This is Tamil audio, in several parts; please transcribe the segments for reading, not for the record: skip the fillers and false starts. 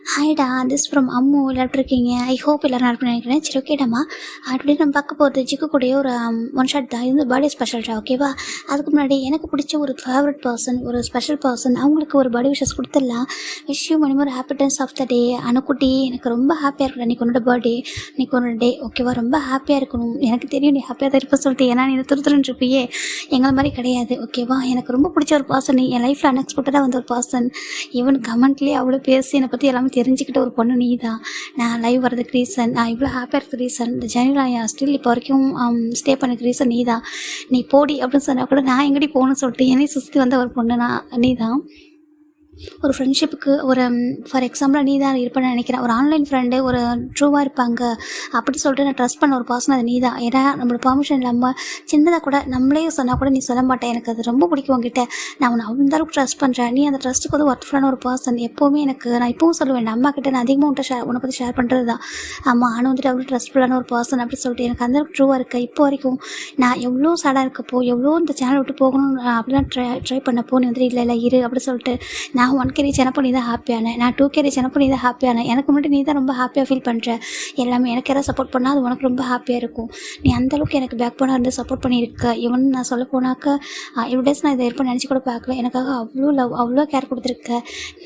ஹாய்டா, திஸ் ஃப்ரம் அம்மு. எல்லாரும் எப்படி இருக்கீங்க? ஐ ஹோப் எல்லாரும் நல்லா இருப்பீங்கன்னு நினைக்கிறேன். சரி, ஓகேடாம்மா. டுடே நம்ம பார்க்க போகிறது ஜிக்கு கூடயே ஒரு ஒன் ஷாட் தான். இது வந்து பர்த்டே ஸ்பெஷல்டா, ஓகேவா? அதுக்கு முன்னாடி எனக்கு பிடிச்ச ஒரு ஃபேவரட் பர்சன், ஒரு ஸ்பெஷல் பர்சன், அவங்களுக்கு ஒரு பர்த்டே விஷஸ் கொடுத்துடலாம். Wish you many more happiness of the day. Anukutty, எனக்கு ரொம்ப ஹாப்பியாக இருக்கணும் இன்றைக்கி உன்னோட பர்த்டே, இன்றைக்கி உன்னோட டே, ஓகேவா? ரொம்ப ஹாப்பியாக இருக்கணும். எனக்கு தெரியும் நீ ஹாப்பியாக தான் இருப்ப சொல்லிட்டு, ஏன்னா நீ துருத்துருன்னு இருப்பியே, எங்களை மாதிரி கிடையாது, ஓகேவா? எனக்கு ரொம்ப பிடிச்ச ஒரு பர்சன், என் லைஃப்பில் அன்எக்ஸ்பெக்டடாக வந்த ஒரு பர்சன். ஈவன் கமெண்ட்லேயே அவ்வளோ பேசி என்னை பற்றி எல்லாமே தெரிஞ்சுக்கிட்ட ஒரு பொண்ணு நீ தான். நான் லைவ் வரதுக்கு ரீசன், நான் இவ்வளோ ஹாப்பியாக இருக்கிற ரீசன், இந்த ஜெனியில் ஸ்டில் இப்போ வரைக்கும் ஸ்டே பண்ணதுக்கு ரீசன் நீ தான். நீ போடி அப்படின்னு சொன்னால் கூட நான் எங்கடி போகணும்னு சொல்லிட்டு என்னை சுற்றி வந்த ஒரு பொண்ணு நான் நீ தான். ஒரு ஃப்ரெண்ட்ஷிப்புக்கு ஒரு ஃபார் எக்ஸாம்பிளாக நீ தான் இருப்பேன்னு நினைக்கிறேன். ஒரு ஆன்லைன் ஃப்ரெண்டு ஒரு ட்ரூவாக இருப்பாங்க அப்படி சொல்லிட்டு நான் ட்ரஸ்ட் பண்ண ஒரு பர்சன் அது நீ தான். ஏன்னா நம்மளோட பர்மிஷன் இல்லாமல் சின்னதாக கூட நம்மளே சொன்னால் கூட நீ சொல்ல மாட்டேன். எனக்கு அது ரொம்ப பிடிக்கும் உங்ககிட்ட. நான் உன்னை அந்த அளவுக்கு ட்ரஸ்ட் பண்ணுறேன். நீ அந்த ட்ரஸ்ட்டுக்கு வந்து ஒர்த்ஃபுல்லான ஒரு பர்சன். எப்போவுமே எனக்கு நான் இப்பவும் சொல்லுவேன், என் அம்மா கிட்ட நான் அதிகமாக உன்னை பற்றி ஷேர் பண்ணுறது தான். அம்மா ஆனால் வந்துட்டு அவ்வளோ ட்ரஸ்ட்ஃபுல்லான ஒரு பர்சன் அப்படி சொல்லிட்டு எனக்கு அந்த அளவுக்கு ட்ரூவாக இருக்குது. இப்போ வரைக்கும் நான் எவ்வளோ சேடாக இருக்கப்போ, எவ்வளோ இந்த சேனல் விட்டு போகணும்னு அப்படிலாம் ட்ரை பண்ணப்போ நீ வந்துட்டு இல்லை இரு அப்படி சொல்லிட்டு, நான் 1K ரீச் ஆனப்போ நீ தான் ஹாப்பியான, நான் 2K ரீச் ஆனப்போ நீ தான் ஹாப்பியான. எனக்கு முன்னாடி நீ தான் ரொம்ப ஹாப்பியாக ஃபீல் பண்ணுற. எல்லாமே எனக்கு யாராவது சப்போர்ட் பண்ணால் அது உனக்கு ரொம்ப ஹாப்பியாக இருக்கும். நீ அந்தளவுக்கு எனக்கு பேக் போனாக இருந்து சப்போர்ட் பண்ணியிருக்க. இவன் நான் சொல்ல போனாக்கா டேஸ் நான் இதை இருப்பேன் நினச்சி கூட பார்க்கல. எனக்காக அவ்வளோ லவ், அவ்வளோ கேர் கொடுத்துருக்க.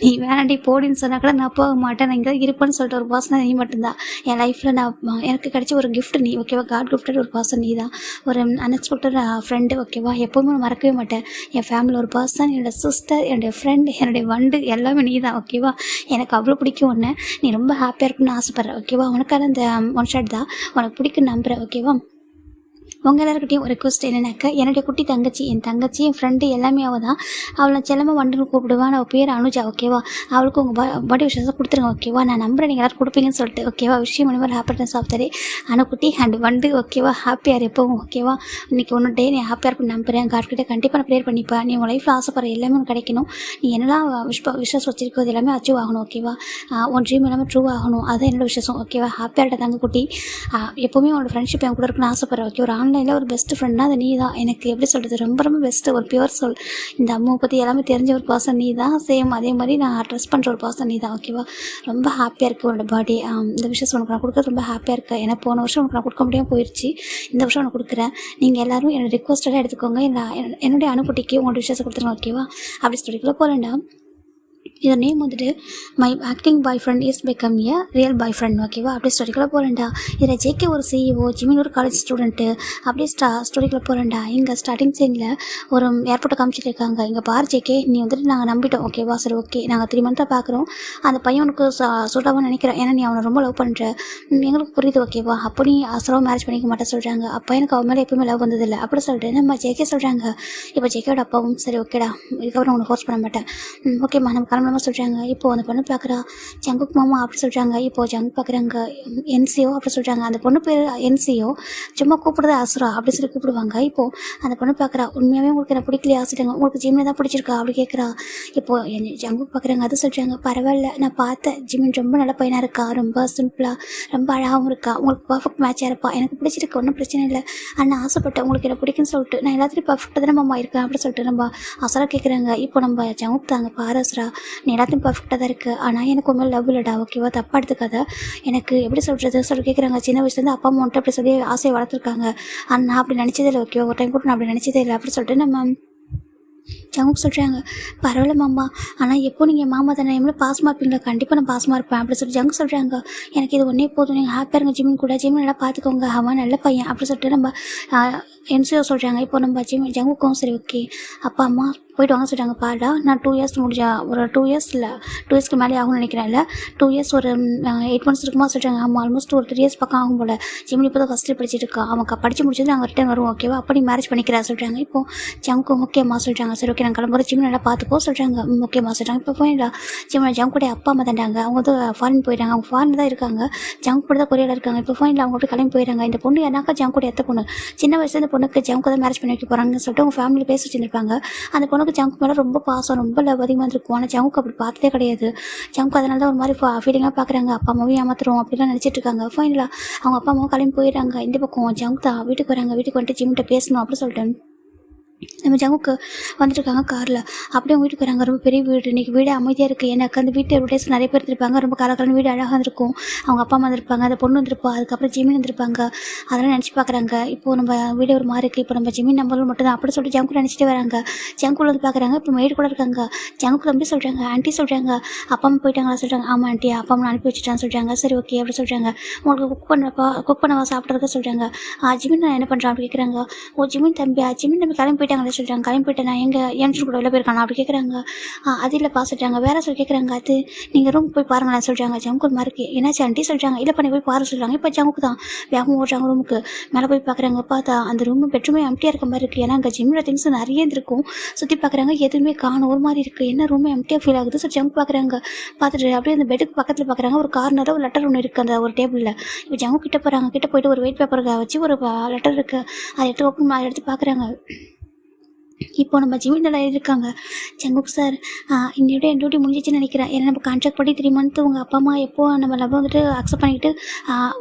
நீ வேணாண்டி போடின்னு சொன்னால் கூட நான் போக மாட்டேன், நான் இங்கே இருப்பேன்னு சொல்லிட்டு ஒரு பர்சனாக நீ மட்டும்தான் என் லைஃப்பில். நான் எனக்கு கிடைச்ச ஒரு கிஃப்ட் நீ, ஓகேவா? காட் கிஃப்டட் ஒரு பர்சன் நீ தான். ஒரு அன்எக்ஸ்பெக்டட் ஃப்ரெண்டு, ஓகேவா? எப்போவுமே மறக்கவே மாட்டேன். என் ஃபேமிலி ஒரு பர்சன், என்னோடய சிஸ்டர், என்னுடைய ஃப்ரெண்ட், என்னுடைய வண்டு எல்லாமே நீ தான், ஓகேவா? எனக்கு அவ்வளோ பிடிக்கும் ஒன்று. நீ ரொம்ப ஹாப்பியாக இருக்குன்னு ஆசைப்பட்றேன், ஓகேவா? உனக்கான இந்த ஒன் ஷாட் தான், உனக்கு பிடிக்குன்னு நம்புகிறேன், ஓகேவா? உங்கள் எல்லாருக்கிட்டையும் ஒரு ரெக்வஸ்ட் என்னன்னாக்கா, என்னுடைய குட்டி தங்கச்சி, என் ஃப்ரெண்டு எல்லாமே அவள் தான். அவளை செல்லமாக வண்டுன்னு கூப்பிடுவான். அவள் பேர் அனுஜா, ஓகேவா? அவளுக்கு உங்கள் பர்த்டே விஷயத்தை கொடுத்துருங்க, ஓகேவா? நான் நம்புறேன் நீங்கள் எல்லாரும் கொடுப்பீங்கன்னு சொல்லிட்டு, ஓகேவா? Wish you many happiness of the day. Anukutty and வண்டு, ஓகேவா? ஹாப்பியாக எப்பவும், ஓகேவா? இன்றைக்கி ஒன்று டே நீ ஹாப்பியாக இருக்குன்னு நம்புறேன். காட்கிட்ட கண்டிப்பாக நான் ப்ரேயர் பண்ணிப்பேன். நீ உங்கள் லைஃப்பில் ஆசைப்படுற எல்லாமே உனக்கு கிடைக்கணும். நீ என்னெல்லாம் விஷஸ் வச்சிருக்கிறது எல்லாமே அச்சீவ் ஆகணும், ஓகேவா? உன் ட்ரீம் எல்லாமே ட்ரூ ஆகணும். அதுதான் என்னோட விஷயம், ஓகேவா? ஹாப்பியாக இருக்க தங்கக்குட்டி. எப்போவுமே உன்னோட ஃப்ரெண்ட்ஷிப் என் கூட இருக்குன்னு ஆசைப்படுறேன், ஓகே? ஒரு ஆன்லைனில் ஒரு பெஸ்ட் ஃப்ரெண்டாக அது நீ தான். எனக்கு எப்படி சொல்கிறது, ரொம்ப ரொம்ப பெஸ்ட்டு, ஒரு பியூர் சோல். இந்த அம்மாவை பற்றி எல்லாமே தெரிஞ்ச ஒரு பர்சன் நீ தான். சேம் அதே மாதிரி நான் ட்ரெஸ் பண்ணுற ஒரு பர்சன் நீ தான், ஓகேவா? ரொம்ப ஹாப்பியாக இருக்குது உன்னோட பர்த்டே. இந்த விஷயம் உனக்கு நான் கொடுக்க ரொம்ப ஹாப்பியாக இருக்கேன். எனக்கு போன வருஷம் உனக்கு நான் கொடுக்க முடியாமல் போயிடுச்சு, இந்த வருஷம் உனக்கு கொடுக்குறேன். நீங்கள் எல்லோரும் என்னோட ரிக்வஸ்ட்டெல்லாம் எடுத்துக்கோங்க. என்னுடைய அணுக்குட்டிக்கு உங்களோட விஷயத்தை கொடுத்துருங்க, ஓகேவா? அப்படி சொல்லிக்கலாம் போகிறேன்டா. இதோட நேம் வந்துட்டு my acting bye friend is become a real bye friend, ஓகேவா? அப்படியே ஸ்டோரிக்குள்ளே போகிறேன்டா. இதில் ஜேகே ஒரு சிஇஓ, ஜிமின் ஒரு காலேஜ் ஸ்டூடெண்ட்டு. அப்படியே ஸ்டோரிக்குள்ளே போகிறேன்டா. இங்கே ஸ்டார்டிங் சீனில் ஒரு ஏர்போர்ட்டை காமிச்சிட்டு இருக்காங்க. இங்கே பார் ஜேகே, நீ வந்துட்டு நாங்கள் நம்பிட்டோம், ஓகேவா? சரி, ஓகே, நாங்கள் 3 மந்த்தாக பார்க்குறோம். அந்த பையன் உனக்கு சூட்டாகவும் நினைக்கிறேன், ஏன்னா நீ அவனை ரொம்ப லவ் பண்ணுற. எங்களுக்கு புரியுது, ஓகேவா? அப்போ நீ அசரவும் மேரேஜ் பண்ணிக்க மாட்டேன் சொல்கிறாங்க. அப்போ எனக்கு அவன் மேலே எப்பவுமே லவ் வந்ததில்லை அப்படி சொல்லிட்டு நம்ம ஜேகே சொல்கிறாங்க. இப்போ ஜேகேயோட அப்பாவும் சரி, ஓகேடா, இதுக்கப்புறம் உனக்கு ஃபோர்ஸ் பண்ண மாட்டேன், ஓகேம்மா, நம்ம கிளம்பலாமா சொல்கிறாங்க. இப்போது அந்த பொண்ணு பார்க்குறா, ஜங்குக் மாமா அப்படி சொல்கிறாங்க. இப்போது ஜங்குக் பார்க்குறாங்க, என்சிஓ அப்படி சொல்கிறாங்க. அந்த பொண்ணு பேர் என்சிஓ, சும்மா கூப்பிடுறது அசுரா அப்படி சொல்லி கூப்பிடுவாங்க. இப்போது அந்த பொண்ணு பார்க்குறா, உண்மையாகவே உங்களுக்கு என்ன பிடிக்கலையா சொல்லிட்டாங்க. உங்களுக்கு ஜிம்மில் தான் பிடிச்சிருக்கா அப்படி கேட்குறா. இப்போது ஜங்குக் பார்க்குறாங்க, அது சொல்கிறாங்க, பரவாயில்ல, நான் பார்த்தேன், ஜிம்மின் ரொம்ப நல்ல பையனாக இருக்கா, ரொம்ப சிம்பிளாக, ரொம்ப அழகாகவும் இருக்கா, உங்களுக்கு பர்ஃபெக்ட் மேட்சாக இருப்பா, எனக்கு பிடிச்சிருக்கு, ஒன்றும் பிரச்சனை இல்லை. ஆனால் ஆசைப்பட்டேன் உங்களுக்கு என்ன பிடிக்குன்னு சொல்லிட்டு, நான் எல்லாத்தையும் பர்ஃபெக்டாக தானே மாமா இருக்கேன் அப்படி சொல்லிட்டு நம்ம அசரா கேட்குறாங்க. இப்போ நம்ம ஜங்குக் தாங்க, பாரு அசரா, நீ எல்லாத்தையும் பர்ஃபெக்டாக தான் இருக்குது, ஆனால் எனக்கு உண்மையில லவ் இல்லைடா, ஓகேவா? தப்பாக எடுத்துக்காத. எனக்கு எப்படி சொல்கிறது சொல்லி கேட்குறாங்க. சின்ன வயசுலேருந்து அப்பா அம்மா வந்துட்டு அப்படி சொல்லி ஆசையை வளர்த்துருக்காங்க. ஆனால் நான் அப்படி நினச்சதே இல்லை, ஓகேவா? ஒரு டைம் கூட நான் அப்படி நினச்சதே இல்லை அப்படி சொல்லிட்டு நம்ம ஜங்குக் சொல்கிறாங்க. பரவாயில்ல மாமா, ஆனால் எப்போ நீங்கள் மாமா தானே, எவ்வளோ பாசமாக இருப்பீங்களா? கண்டிப்பாக நான் பாசமாக இருப்பேன் அப்படி சொல்லி ஜங்குக் சொல்கிறாங்க. எனக்கு இது ஒன்றே போதும், நீங்கள் ஹாப்பியாக இருங்க ஜிம்மின் கூட, ஜிம்மின் நல்லா பார்த்துக்கோங்க, அவன் நல்ல பையன் அப்படி சொல்லிட்டு நம்ம என்சிஓ சொல்கிறாங்க. இப்போ நம்ம ஜங்குக்கும் சரி, ஓகே, அப்பா அம்மா போய்ட்டு வாங்க சொல்கிறாங்க. பாடா, நான் 2 இயர்ஸ் ஒரு 2 இயர்ஸ் இல்லை, 2 இயர்ஸ்க்கு மேலே ஆகும்னு நினைக்கிறேன். இல்லை 2 இயர்ஸ் ஒரு 8 மந்த்ஸ் இருக்குமா சொல்கிறாங்க. ஆமாம், ஆல்மோஸ்ட் ஒரு 3 இயர்ஸ் பக்கம் ஆகும் போல். ஜிம்மின் இப்போ தான் ஃபஸ்ட் இயர் படிச்சுட்டு இருக்கா. அவங்க படித்து முடிச்சது நாங்கள் ரிட்டர்ன் வருவோம், ஓகேவா? அப்படி மேரேஜ் பண்ணிக்கிறா சொல்கிறாங்க. இப்போ ஜங்குக்கும் ஓகேம்மா சொல்கிறாங்க. சரி, ஓகே, நாங்கள் கிளம்புற ஜிம் நல்லா பார்த்துக்கோ சொல்கிறாங்க. ஓகேம்மா சொல்கிறாங்க. இப்போ போயிடா ஜங்குடைய அப்பா அம்மா தாண்டாங்க, அவங்க வந்து ஃபாரின் போயிட்டாங்க. அவங்க ஃபாரின் தான் இருக்காங்க, ஜங்கு கூட தான் கொரியாவில் இருக்காங்க. இப்போ ஃபோனில் அவங்க அப்படி கிளம்பி போயிடுறாங்க. இந்த பொண்ணு ஏன்னாக்கா ஜங்குடைய எத்த பொண்ணு, சின்ன வயசுல இந்த பொண்ணுக்கு ஜங்கு தான் மேரேஜ் பண்ணி வைக்க போகிறாங்கன்னு சொல்லிட்டு அவங்க ஃபேமிலி பேசி வச்சுருப்பாங்க. அந்த பொண்ணுக்கு ஜங்கு மேலே ரொம்ப பாசம், ரொம்ப லவ் அதிகமாக இருக்கும். ஆனால் ஜங்குக்கு அப்படி பார்த்ததே கிடையாது. ஜங்கு அதனால தான் ஒரு மாதிரி ஃபீலிங்காக பார்க்குறாங்க. அப்பா அம்மாவும் ஏமாத்துறோம் அப்படிலாம் நினச்சிட்டு இருக்காங்க. ஃபைனலாக அவங்க அப்பா அம்மாவும் கிளம்பி போயிடுறாங்க. இந்த பக்கம் ஜங்கு தான் வீட்டுக்கு வராங்க. வீட்டுக்கு வந்துட்டு ஜிம்கிட்ட பேசணும் அப்படின்னு சொல்லிட்டு நம்ம ஜங்குக்கு வந்துட்டுருக்காங்க காரில். அப்படியே அவங்க வீட்டுக்கு வராங்க. ரொம்ப பெரிய வீடு. இன்றைக்கி வீடு அமைதியாக இருக்குது. எனக்கு அந்த வீட்டு ரொட்டேஸ் நிறைய பேர் இருந்திருப்பாங்க. ரொம்ப கலக்கலன்னு வீடு அழகாக இருந்திருக்கும். அவங்க அப்பா அம்மா வந்திருப்பாங்க, அந்த பொண்ணு வந்திருப்பா, அதுக்கப்புறம் ஜிமின் வந்திருப்பாங்க. அதெல்லாம் நினச்சி பார்க்குறாங்க. இப்போது நம்ம வீடு ஒரு மாதிரி இருக்குது, இப்போ நம்ம ஜிமின் நம்மளும் மட்டும் தான் அப்படி சொல்லிட்டு ஜங்கு நினச்சிட்டு வராங்க. ஜங்குல வந்து பார்க்குறாங்க. இப்போ மெய்டு கூட இருக்காங்க. ஜங்குக்கு தம்பி சொல்கிறாங்க, ஆண்டி சொல்கிறாங்க, அப்பா அம்மா போயிட்டாங்களா சொல்கிறாங்க. ஆமாம் ஆண்டி, அப்பா அம்மா அனுப்பி வச்சுட்டான்னு சொல்கிறாங்க. சரி ஓகே அப்படி சொல்கிறாங்க. உங்களுக்கு குக் பண்ணவா சாப்பிட்றதுக்கு சொல்கிறாங்க. ஜிமின் நான் என்ன பண்ணுறான் அப்படி கேட்குறாங்க. ஓ ஜிமின் தம்பியா, ஜிமின் தம்பி கிளம்பி போயிட்டாங்களே சொல்கிறாங்க. கிளம்பி போயிட்டேன் நான் எங்கே ஏன்ச்சு கூட வெளில போயிருக்கானா அப்படி கேட்குறாங்க. அது இல்லைப்பா சொல்கிறாங்க. வேற சொல்லி கேட்குறாங்க. அது நீங்கள் ரூம் போய் பாருங்களேன் சொல்கிறாங்க. ஜங்கு ஒரு மாதிரி என்னாச்சு ஆண்டி சொல்கிறாங்க. இல்லை பண்ணி போய் பாரு சொல்கிறாங்க. இப்போ ஜங்குக்கு தான் வேகமாக ஓடுறாங்க ரூமுக்கு. மேலே போய் பார்க்குறாங்க. பார்த்தா அந்த ரூம் பெட்ரூமே எம்டியாக இருக்க மாதிரி இருக்குது. ஏன்னா அங்கே ஜிம்மோட திங்ஸ் நிறைய இருந்திருக்கும். சுற்றி பார்க்குறாங்க, எதுவுமே காணும், ஒரு மாதிரி இருக்குது. என்ன ரூமே எம்டியாக ஃபீல் ஆகுது. ஸோ ஜங்கு பார்க்குறாங்க. பார்த்துட்டு அப்படியே அந்த பெட்டுக்கு பக்கத்தில் பார்க்குறாங்க. ஒரு கார்னரில் ஒரு லெட்டர் ஒன்று இருக்குது அந்த ஒரு டேபிளில். இப்போ ஜங்கு கிட்ட போகிறாங்க. கிட்ட போயிட்டு ஒரு வெயிட் பேப்பருக்கு வச்சு ஒரு லெட்டர் இருக்குது, அதை எடுத்து ஓப்பன் எடுத்து பார்க்குறாங்க. இப்போ நம்ம ஜிமினில் இருக்காங்க. ஜங்குக் சார், இன்னையோட என் டியூட்டி முடிஞ்சிச்சுன்னு நினைக்கிறேன். ஏன்னா நம்ம கான்ட்ராக்ட் படி 3 மந்த் உங்கள் அப்பா அம்மா எப்போ நம்ம லவ் வந்துட்டு அக்செப்ட் பண்ணிக்கிட்டு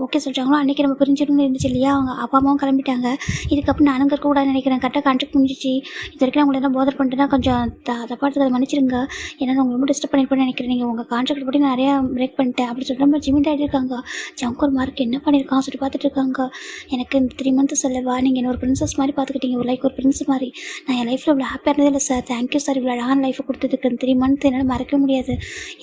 ஓகே சொல்கிறாங்களோ அன்றைக்கி நம்ம பிரிஞ்சிடணும்னு இருந்துச்சு இல்லையா. அவங்க அப்பா அம்மாவும் கிளம்பிட்டாங்க. இதுக்கப்புறம் நானும் இருக்கக்கூடாதுன்னு நினைக்கிறேன். கரெக்டாக கான்ட்ராக்ட் முடிஞ்சிச்சு. இது வரைக்கும் அவங்களை எல்லாம் போதர் பண்ணிட்டுனா கொஞ்சம் தப்பாக எடுத்து அதை மன்னிச்சிருங்க. ஏன்னா நான் ரொம்ப டிஸ்டர்ப் பண்ணியிருப்பேன்னு நினைக்கிறேன். நீங்கள் உங்கள் கான்ட்ராக்ட் படி நான் நிறையா பிரேக் பண்ணிட்டேன் அப்படி சொல்லிட்டு நம்ம ஜிமின் ஆகிட்டு ஜங்கு ஒரு மார்க் என்ன பண்ணியிருக்கான் சொல்லி பார்த்துட்டு இருக்காங்க. எனக்கு இந்த 3 மந்த்து சொல்லவா, நீங்கள் என்ன ஒரு பிரின்சஸ் மாதிரி பார்த்துக்கிட்டீங்க, ஒரு லைக் ஒரு பிரின்ஸ் மாதிரி. நான் என் லைஃப்பில் இவ்வளோ ஹாப்பியாக இருந்தது இல்லை சார். தேங்க்யூ சார், இவ்வளோ அழகான லைஃப்பை கொடுத்ததுக்கு. 3 மந்த் என்னால் மறக்க முடியாது.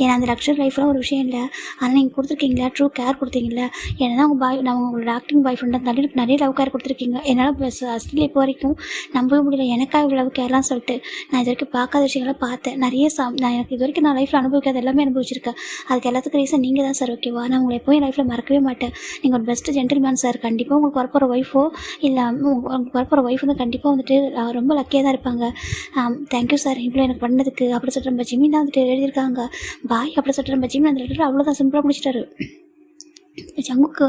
ஏன்னா அந்த லக்ஸரி லைஃப்லாம் ஒரு விஷயம் இல்லை, ஆனால் நீங்கள் கொடுத்துருக்கீங்களா, ட்ரூ கேர் கொடுத்தீங்களா. ஏன்னா உங்கள் நான் உங்களோட ஆக்டிங் பாய் ஃப்ரெண்டாக இருந்தாலும் எனக்கு நிறைய லவ் கேர் கொடுத்துருக்கீங்க. என்னால் ஸ்டில் இப்போ வரைக்கும் நம்பவே முடியல எனக்காக இவ்வளோ லவ் கேர்லாம் சொல்லிட்டு. நான் இது வரைக்கும் பார்க்காத விஷயங்களாம் பார்த்தேன் நிறைய. நான் எனக்கு இது வரைக்கும் நான் லைஃப்பில் அனுபவிக்காத எல்லாமே அனுபவிச்சிருக்கேன். அதுக்கு எல்லாத்துக்கும் ரீசன் நீங்கள் தான் சார். ஓகேவா, நான் உங்களை எப்போயும் லைஃப்பில் மறக்கவே மாட்டேன். நீங்கள் ஒரு பெஸ்ட்டு ஜென்டில்மேன் சார். கண்டிப்பாக உங்களுக்கு வரப்போகிற ஒய்ஃபோ இல்லை உங்களுக்கு வரப்போகிற ஒய்ஃப் வந்து கண்டிப்பாக வந்துட்டு ரொம்ப லக்கியாக தான் இருப்பாங்க. தேங்க்யூ சார் இவ்வளோ எனக்கு பண்ணதுக்கு அப்படி சொல்லிட்டு நம்ம ஜிமின் தான் வந்துட்டு எழுதியிருக்காங்க. பாய் அப்படி சொல்லிட்டு நம்ம ஜிமின் அந்த லெட்டர் அவ்வளோதான் சிம்பிளாக முடிச்சிட்டாரு. ஜங்குக்கு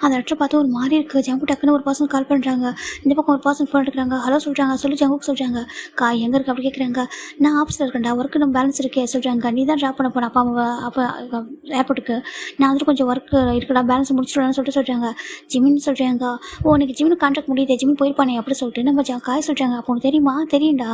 அந்த லெட்டரை பார்த்து ஒரு மாதிரி இருக்குது. ஜங்கு டக்குன்னு ஒரு பர்சன் கால் பண்ணுறாங்க. இந்த பக்கம் ஒரு பர்சன் ஃபோன் எடுக்கிறாங்க. ஹலோ சொல்கிறாங்க. சொல்லி ஜங்குக்கு சொல்கிறாங்க. எங்கே இருக்குது அப்படி கேட்குறாங்க. நான் ஆஃபீஸில் இருக்கேன்டா, ஒர்க்கு நம்ம பேலன்ஸ் இருக்கே சொல்கிறாங்க. நீ தான் ட்ராப் பண்ண போன அப்பா அப்போ ஏர்போர்ட்டுக்கு. நான் வந்துட்டு கொஞ்சம் ஒர்க்கு இருக்குடா, பேலன்ஸ் முடிச்சுடலான்னு சொல்கிறாங்க. ஜிமின் சொல்கிறாங்க. ஓ இன்னைக்கு ஜிமின் கான்ட்ராக்ட் முடியுது, ஜிமின் போயிருப்பானே அப்படி சொல்லிட்டு நம்ம காய் சொல்கிறாங்க. அப்போ உனக்கு தெரியுமா, தெரியும்டா,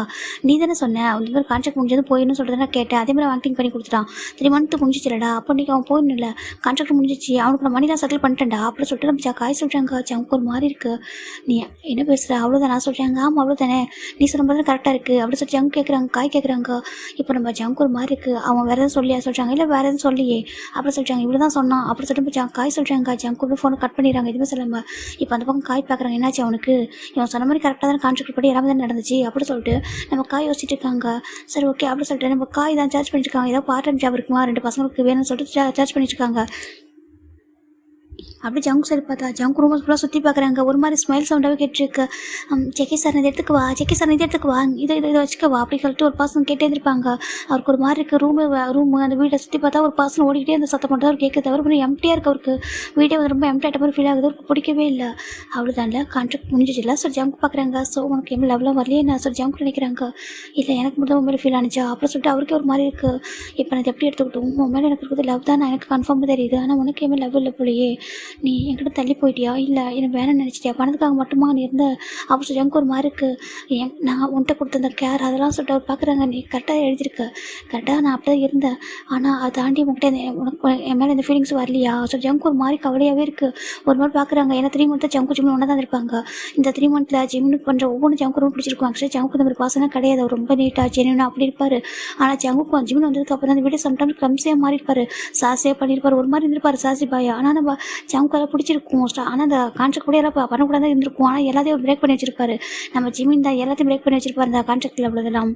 நீ தானே சொன்னேன் இந்த மாதிரி கான்ட்ராக்ட் முடிஞ்சது போயிடணும்னு சொல்லிட்டு நான் கேட்டேன். அதே மாதிரி ஆக்டிங் பண்ணி கொடுத்துட்டான். 3 மந்த்து முடிஞ்சிச்சுலடா, அப்போ இன்றைக்கி அவன் போயிடணும் இல்லை, கான்ட்ராக்ட் முடிஞ்சிச்சு, அவனுக்கு நான் மணிலாம் செட்டில் பண்ணிட்டேன்டா அப்படி சொல்லிட்டு நம்ம காய் சொல்கிறாங்க. ஜங்கு ஒரு மாதிரி இருக்குது. நீ என்ன பேசுகிற, அவ்வளோதானா சொல்கிறாங்க. ஆமாம் அவ்வளோதானே, நீ சொல்லும் போது கரெக்டாக இருக்குது அப்படி சொல்லி ஜங்கு கேட்குறாங்க. காய் கேட்குறாங்க. இப்போ நம்ம ஜங்கு ஒரு மாதிரி இருக்குது. அவன் வேறு எதுவும் சொல்லியா சொல்கிறாங்க. இல்லை வேறு எதுவும் சொல்லியே அப்படி சொல்கிறாங்க. இவ்வளோ தான் சொன்னான் அப்படி சொல்லிட்டு காய் சொல்கிறாங்க. ஜங்கு ஃபோனை கட் பண்ணிடுறாங்க, எதுவுமே சொல்லாமல். இப்போ அந்த பக்கம் காய் பார்க்குறாங்க. என்னாச்சு அவனுக்கு, இவன் சொன்ன மாதிரி கரெக்டாக தான் கான்ட்ராக்ட் படி எல்லாமே தான் நடந்துச்சு அப்படி சொல்லிட்டு நம்ம காய் யோசிச்சுட்டு இருக்காங்க. சரி ஓகே அப்படி சொல்லிட்டு நம்ம காய் தான் சார்ஜ் பண்ணிட்டு இருக்காங்க. ஏதோ பார்ட் டைம் ஜாப் இருக்குமா, 2 பசங்களுக்கு வேணும்னு சொல்லிட்டு சார்ஜ் பண்ணிட்டு இருக்காங்க. அப்படி ஜங்கு சரி பார்த்தா ஜங்கு ரூம் ஃபுல்லாக சுற்றி பார்க்குறாங்க. ஒரு மாதிரி ஸ்மைல் சவுண்டாகவே கேட்டுருக்கு. செக்கி சார் இதை எடுத்துக்குவா, செக்கி சார் இதை எடுத்துக்குவா, இதை வச்சுக்கவா அப்படி சொல்லிட்டு ஒரு பர்சன் கேட்டே இருப்பாங்க. அவருக்கு ஒரு மாதிரி இருக்குது. ரூமு அந்த வீட்டை சுற்றி பார்த்தா ஒரு பர்சன் ஓடிக்கிட்டே அந்த சத்தம் மட்டும் அவர் கேட்குது. அவர் கொஞ்சம் எம்டியாக இருக்குது. அவருக்கு வீடே வந்து ரொம்ப எம்டியாகிட்ட மாதிரி ஃபீல் ஆகுது. அவருக்கு பிடிக்கவே இல்லை. அவ்வளோதான்ல கான்ட்ராக்ட் முடிஞ்சிச்சுல சார் ஜங்கு பார்க்குறாங்க. ஸோ உனக்கு எவ்வளோ லெவலாம் வரலையே நான் சார் ஜங்கு நினைக்கிறாங்க. இல்லை எனக்கு மட்டும் உண்மையில ஃபீல் ஆனிச்சா அப்புறம் சொல்லிட்டு அவருக்கே ஒரு மாதிரி இருக்குது. இப்போ நான் எப்படி எடுத்துக்கிட்டோம், உன் மேலே எனக்கு இருக்குது லவ் தான், நான் எனக்கு கன்ஃபார்மாக தெரியுது. ஆனால் உனக்கு எதுவுமே லவ் இல்லை போலையே, நீ என்கிட்ட தள்ளி போயிட்டியா, இல்லை எனக்கு வேணும்னு நினச்சிட்டியா, பணத்துக்காக மட்டுமா நீ இருந்த அப்போ சொல்லி எனக்கு ஒரு மாதிரி இருக்குது. நான் உன்கிட்ட கொடுத்த அந்த கேர் அதெல்லாம் சொல்லிட்டு அவர் பார்க்குறாங்க. நீ கரெக்டாக எழுதியிருக்க, கரெக்டாக நான் அப்படி தான் இருந்தேன், ஆனால் அதை தாண்டி உங்கள்கிட்ட உனக்கு என் மேலே எந்த ஃபீலிங்ஸ் வரலையா சொல்லி ஜங்கு ஒரு மாதிரி கவலையாகவே இருக்குது. ஒரு மாதிரி பார்க்குறாங்க. ஏன்னா 3 மந்த்து ஜங்கு ஜிமின் ஒன்றா தான் இருப்பாங்க. இந்த 3 மந்த்தில் ஜிமினுக்கு பண்ணுற ஒவ்வொன்றும் ஜங்கு ரொம்ப பிடிச்சிருக்கும். ஆக்சுவலி ஜங்குக்கு இந்த மாதிரி பாசனம் கிடையாது. அவர் ரொம்ப நீட்டாக ஜென்யூனாக அப்படி இருப்பார். ஆனால் ஜங்குக்கு ஜிமின் வந்ததுக்கு அப்புறம் அந்த வீடு சம்டைம்ஸ் கிளம்ஸியாக மாறி இருப்பார், சாசியாக பண்ணியிருப்பார், ஒரு மாதிரி இருந்திருப்பார் சாசி பாயா. ஆனால் நம்ம ஜங்குக்கு எல்லாம் பிடிச்சிருக்கும். ஆனால் அந்த கான்ட்ராக்ட் கூட எல்லாம் பண்ணக்கூடாது இருந்திருக்கும். ஆனால் எல்லாத்தையும் பிரேக் பண்ணி வச்சிருப்பாரு. நம்ம ஜிமின் தான் எல்லாத்தையும் பிரேக் பண்ணி வச்சிருப்பாரு அந்த கான்ட்ராக்டில் அவ்வளோதெல்லாம்.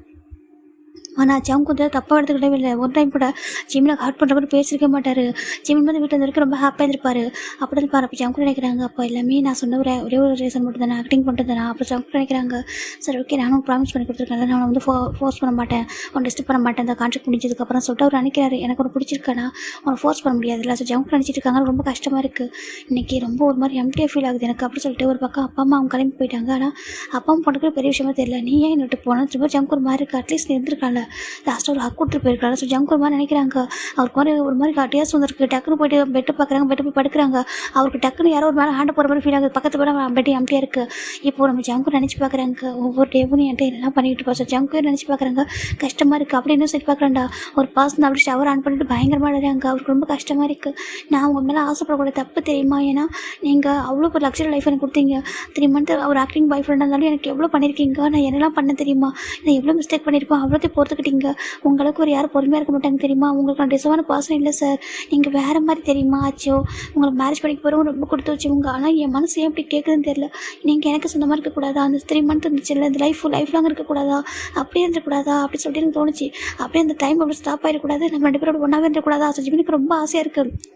ஆனால் ஜங்கு வந்து தப்பாக எடுத்துக்கிட்டவே இல்லை. ஒரு டைம் கூட ஜிமினை ஹார்ட் பண்ணுற மாதிரி பேசியிருக்க மாட்டார். ஜிமின் வந்து வீட்டில் வரைக்கும் ரொம்ப ஹாப்பியாக இருப்பார். அப்படி இருப்பார். அப்போ ஜங்கு நினைக்கிறாங்க, அப்போ எல்லாமே நான் சொன்ன ஒரே ஒரு ரீசன் மட்டும் தானே, ஆக்டிங் பண்ணிட்டு தானே. அப்போ ஜங்கு நினைக்கிறாங்க, சரி ஓகே நானும் ப்ராமிஸ் பண்ணி கொடுத்துருக்கேன், நான் வந்து ஃபோர்ஸ் பண்ண மாட்டேன், உன்னை டிஸ்டர்ப் பண்ண மாட்டேன் அந்த கான்ட்ராக்ட் முடிஞ்சதுக்கப்புறம் சொல்லிட்டு அவர் நினைக்கிறாரு. எனக்கு ஒன்று பிடிச்சிருக்கேனா உன்னை ஃபோர்ஸ் பண்ண முடியாது இல்லை. ஸோ ஜங்கு நினச்சிட்டு இருக்காங்க. ரொம்ப கஷ்டமாக இருக்குது இன்றைக்கி, ரொம்ப ஒரு மாதிரி எம்டியாக ஃபீல் ஆகுது எனக்கு அப்படி சொல்லிட்டு ஒரு பக்கம் அப்பா அம்மா அவங்க கிளம்பி போயிட்டாங்க. ஆனால் அப்பா அம்மா பண்ணுறது பெரிய விஷயமா தெரியல. நீ ஏன் விட்டு போனால் திரும்ப ஜங்கு ஒரு மாதிரி இருக்குது. அட்லீஸ்ட் நீ இருந்திருக்கால, லாஸ்ட்டாக ஒரு ஹக் கொடுத்துட்டு போயிருக்காரு. ஸோ ஜங்க் ஒரு மாதிரி நினைக்கிறாங்க, அவருக்கு ஒரு மாதிரி டேஸ்ட் வந்துருக்கு. டக்குன்னு போயிட்டு பெட்டு பார்க்குறாங்க, பெட்டு போய் படுக்கிறாங்க. அவருக்கு டக்குன்னு யாரோ ஒரு மேலே ஹேண்ட் போகிற மாதிரி ஃபீல் ஆகுது. பக்கத்து போய் பெட்டு எம்டியாக இருக்குது. இப்போ நம்ம ஜங்கு நினச்சி பார்க்குறாங்க, ஒவ்வொரு டேவும் என்கிட்ட என்னெல்லாம் பண்ணிட்டு போச்சு. ஜங்கு நினச்சி பார்க்குறாங்க, கஷ்டமாக இருக்குது. அப்படி இன்னும் சரி பார்க்குறாண்டா, ஒரு பர்சன் அப்படி ஷவர் ஆன் பண்ணிட்டு பயங்கரமாக அழுறாங்க. அவருக்கு ரொம்ப கஷ்டமாக இருக்குது. நான் உங்கள் மேலே ஆசைப்படக்கூட தப்பு தெரியுமா? ஏன்னா நீங்கள் அவ்வளோ ஒரு லக்ஸரி லைஃப் எனக்கு கொடுத்தீங்க. 3 மந்த் ஒரு ஆக்டிங் பாய் ஃப்ரெண்டாக இருந்தாலும் எனக்கு எவ்வளோ பண்ணியிருக்கீங்க. நான் என்னெல்லாம் பண்ண தெரியுமா? நான் எவ்வளோ மிஸ்டேக் பண்ணியிருப்பேன். அவ்வளோத்தையும் பொறுத்துக்கிட்டீங்க. உங்களுக்கு ஒரு யாரும் பொறுமையாக இருக்க மாட்டாங்க தெரியுமா? உங்களுக்கு நான் டிசர்வான பர்சன் இல்லை சார். நீங்கள் வேறு மாதிரி தெரியுமா? ஆச்சோ, உங்களை மேரேஜ் பண்ணிக்க போகிறவங்க ரொம்ப கொடுத்து வச்சுங்க. ஆனால் என் மனசு ஏன் இப்படி கேட்குதுன்னு தெரியல. நீங்கள் எனக்கு சொந்த மாதிரி இருக்கக்கூடாதா? அந்த 3 மந்த் இருந்துச்சு இல்லை, இந்த லைஃப் லாங் இருக்கக்கூடாதா? அப்படியே இருந்துக்கூடாதா? அப்படி சொல்லிட்டு எனக்கு தோணுச்சு. அப்படியே அந்த டைம் அப்படி ஸ்டாப் ஆகிடக்கூடாது. நம்ம 2 பேரோட ஒன்றாவே இருந்துக்கூடாதா? ஸோ ஜிமினுக்கு ரொம்ப ஆசையாக இருக்குது.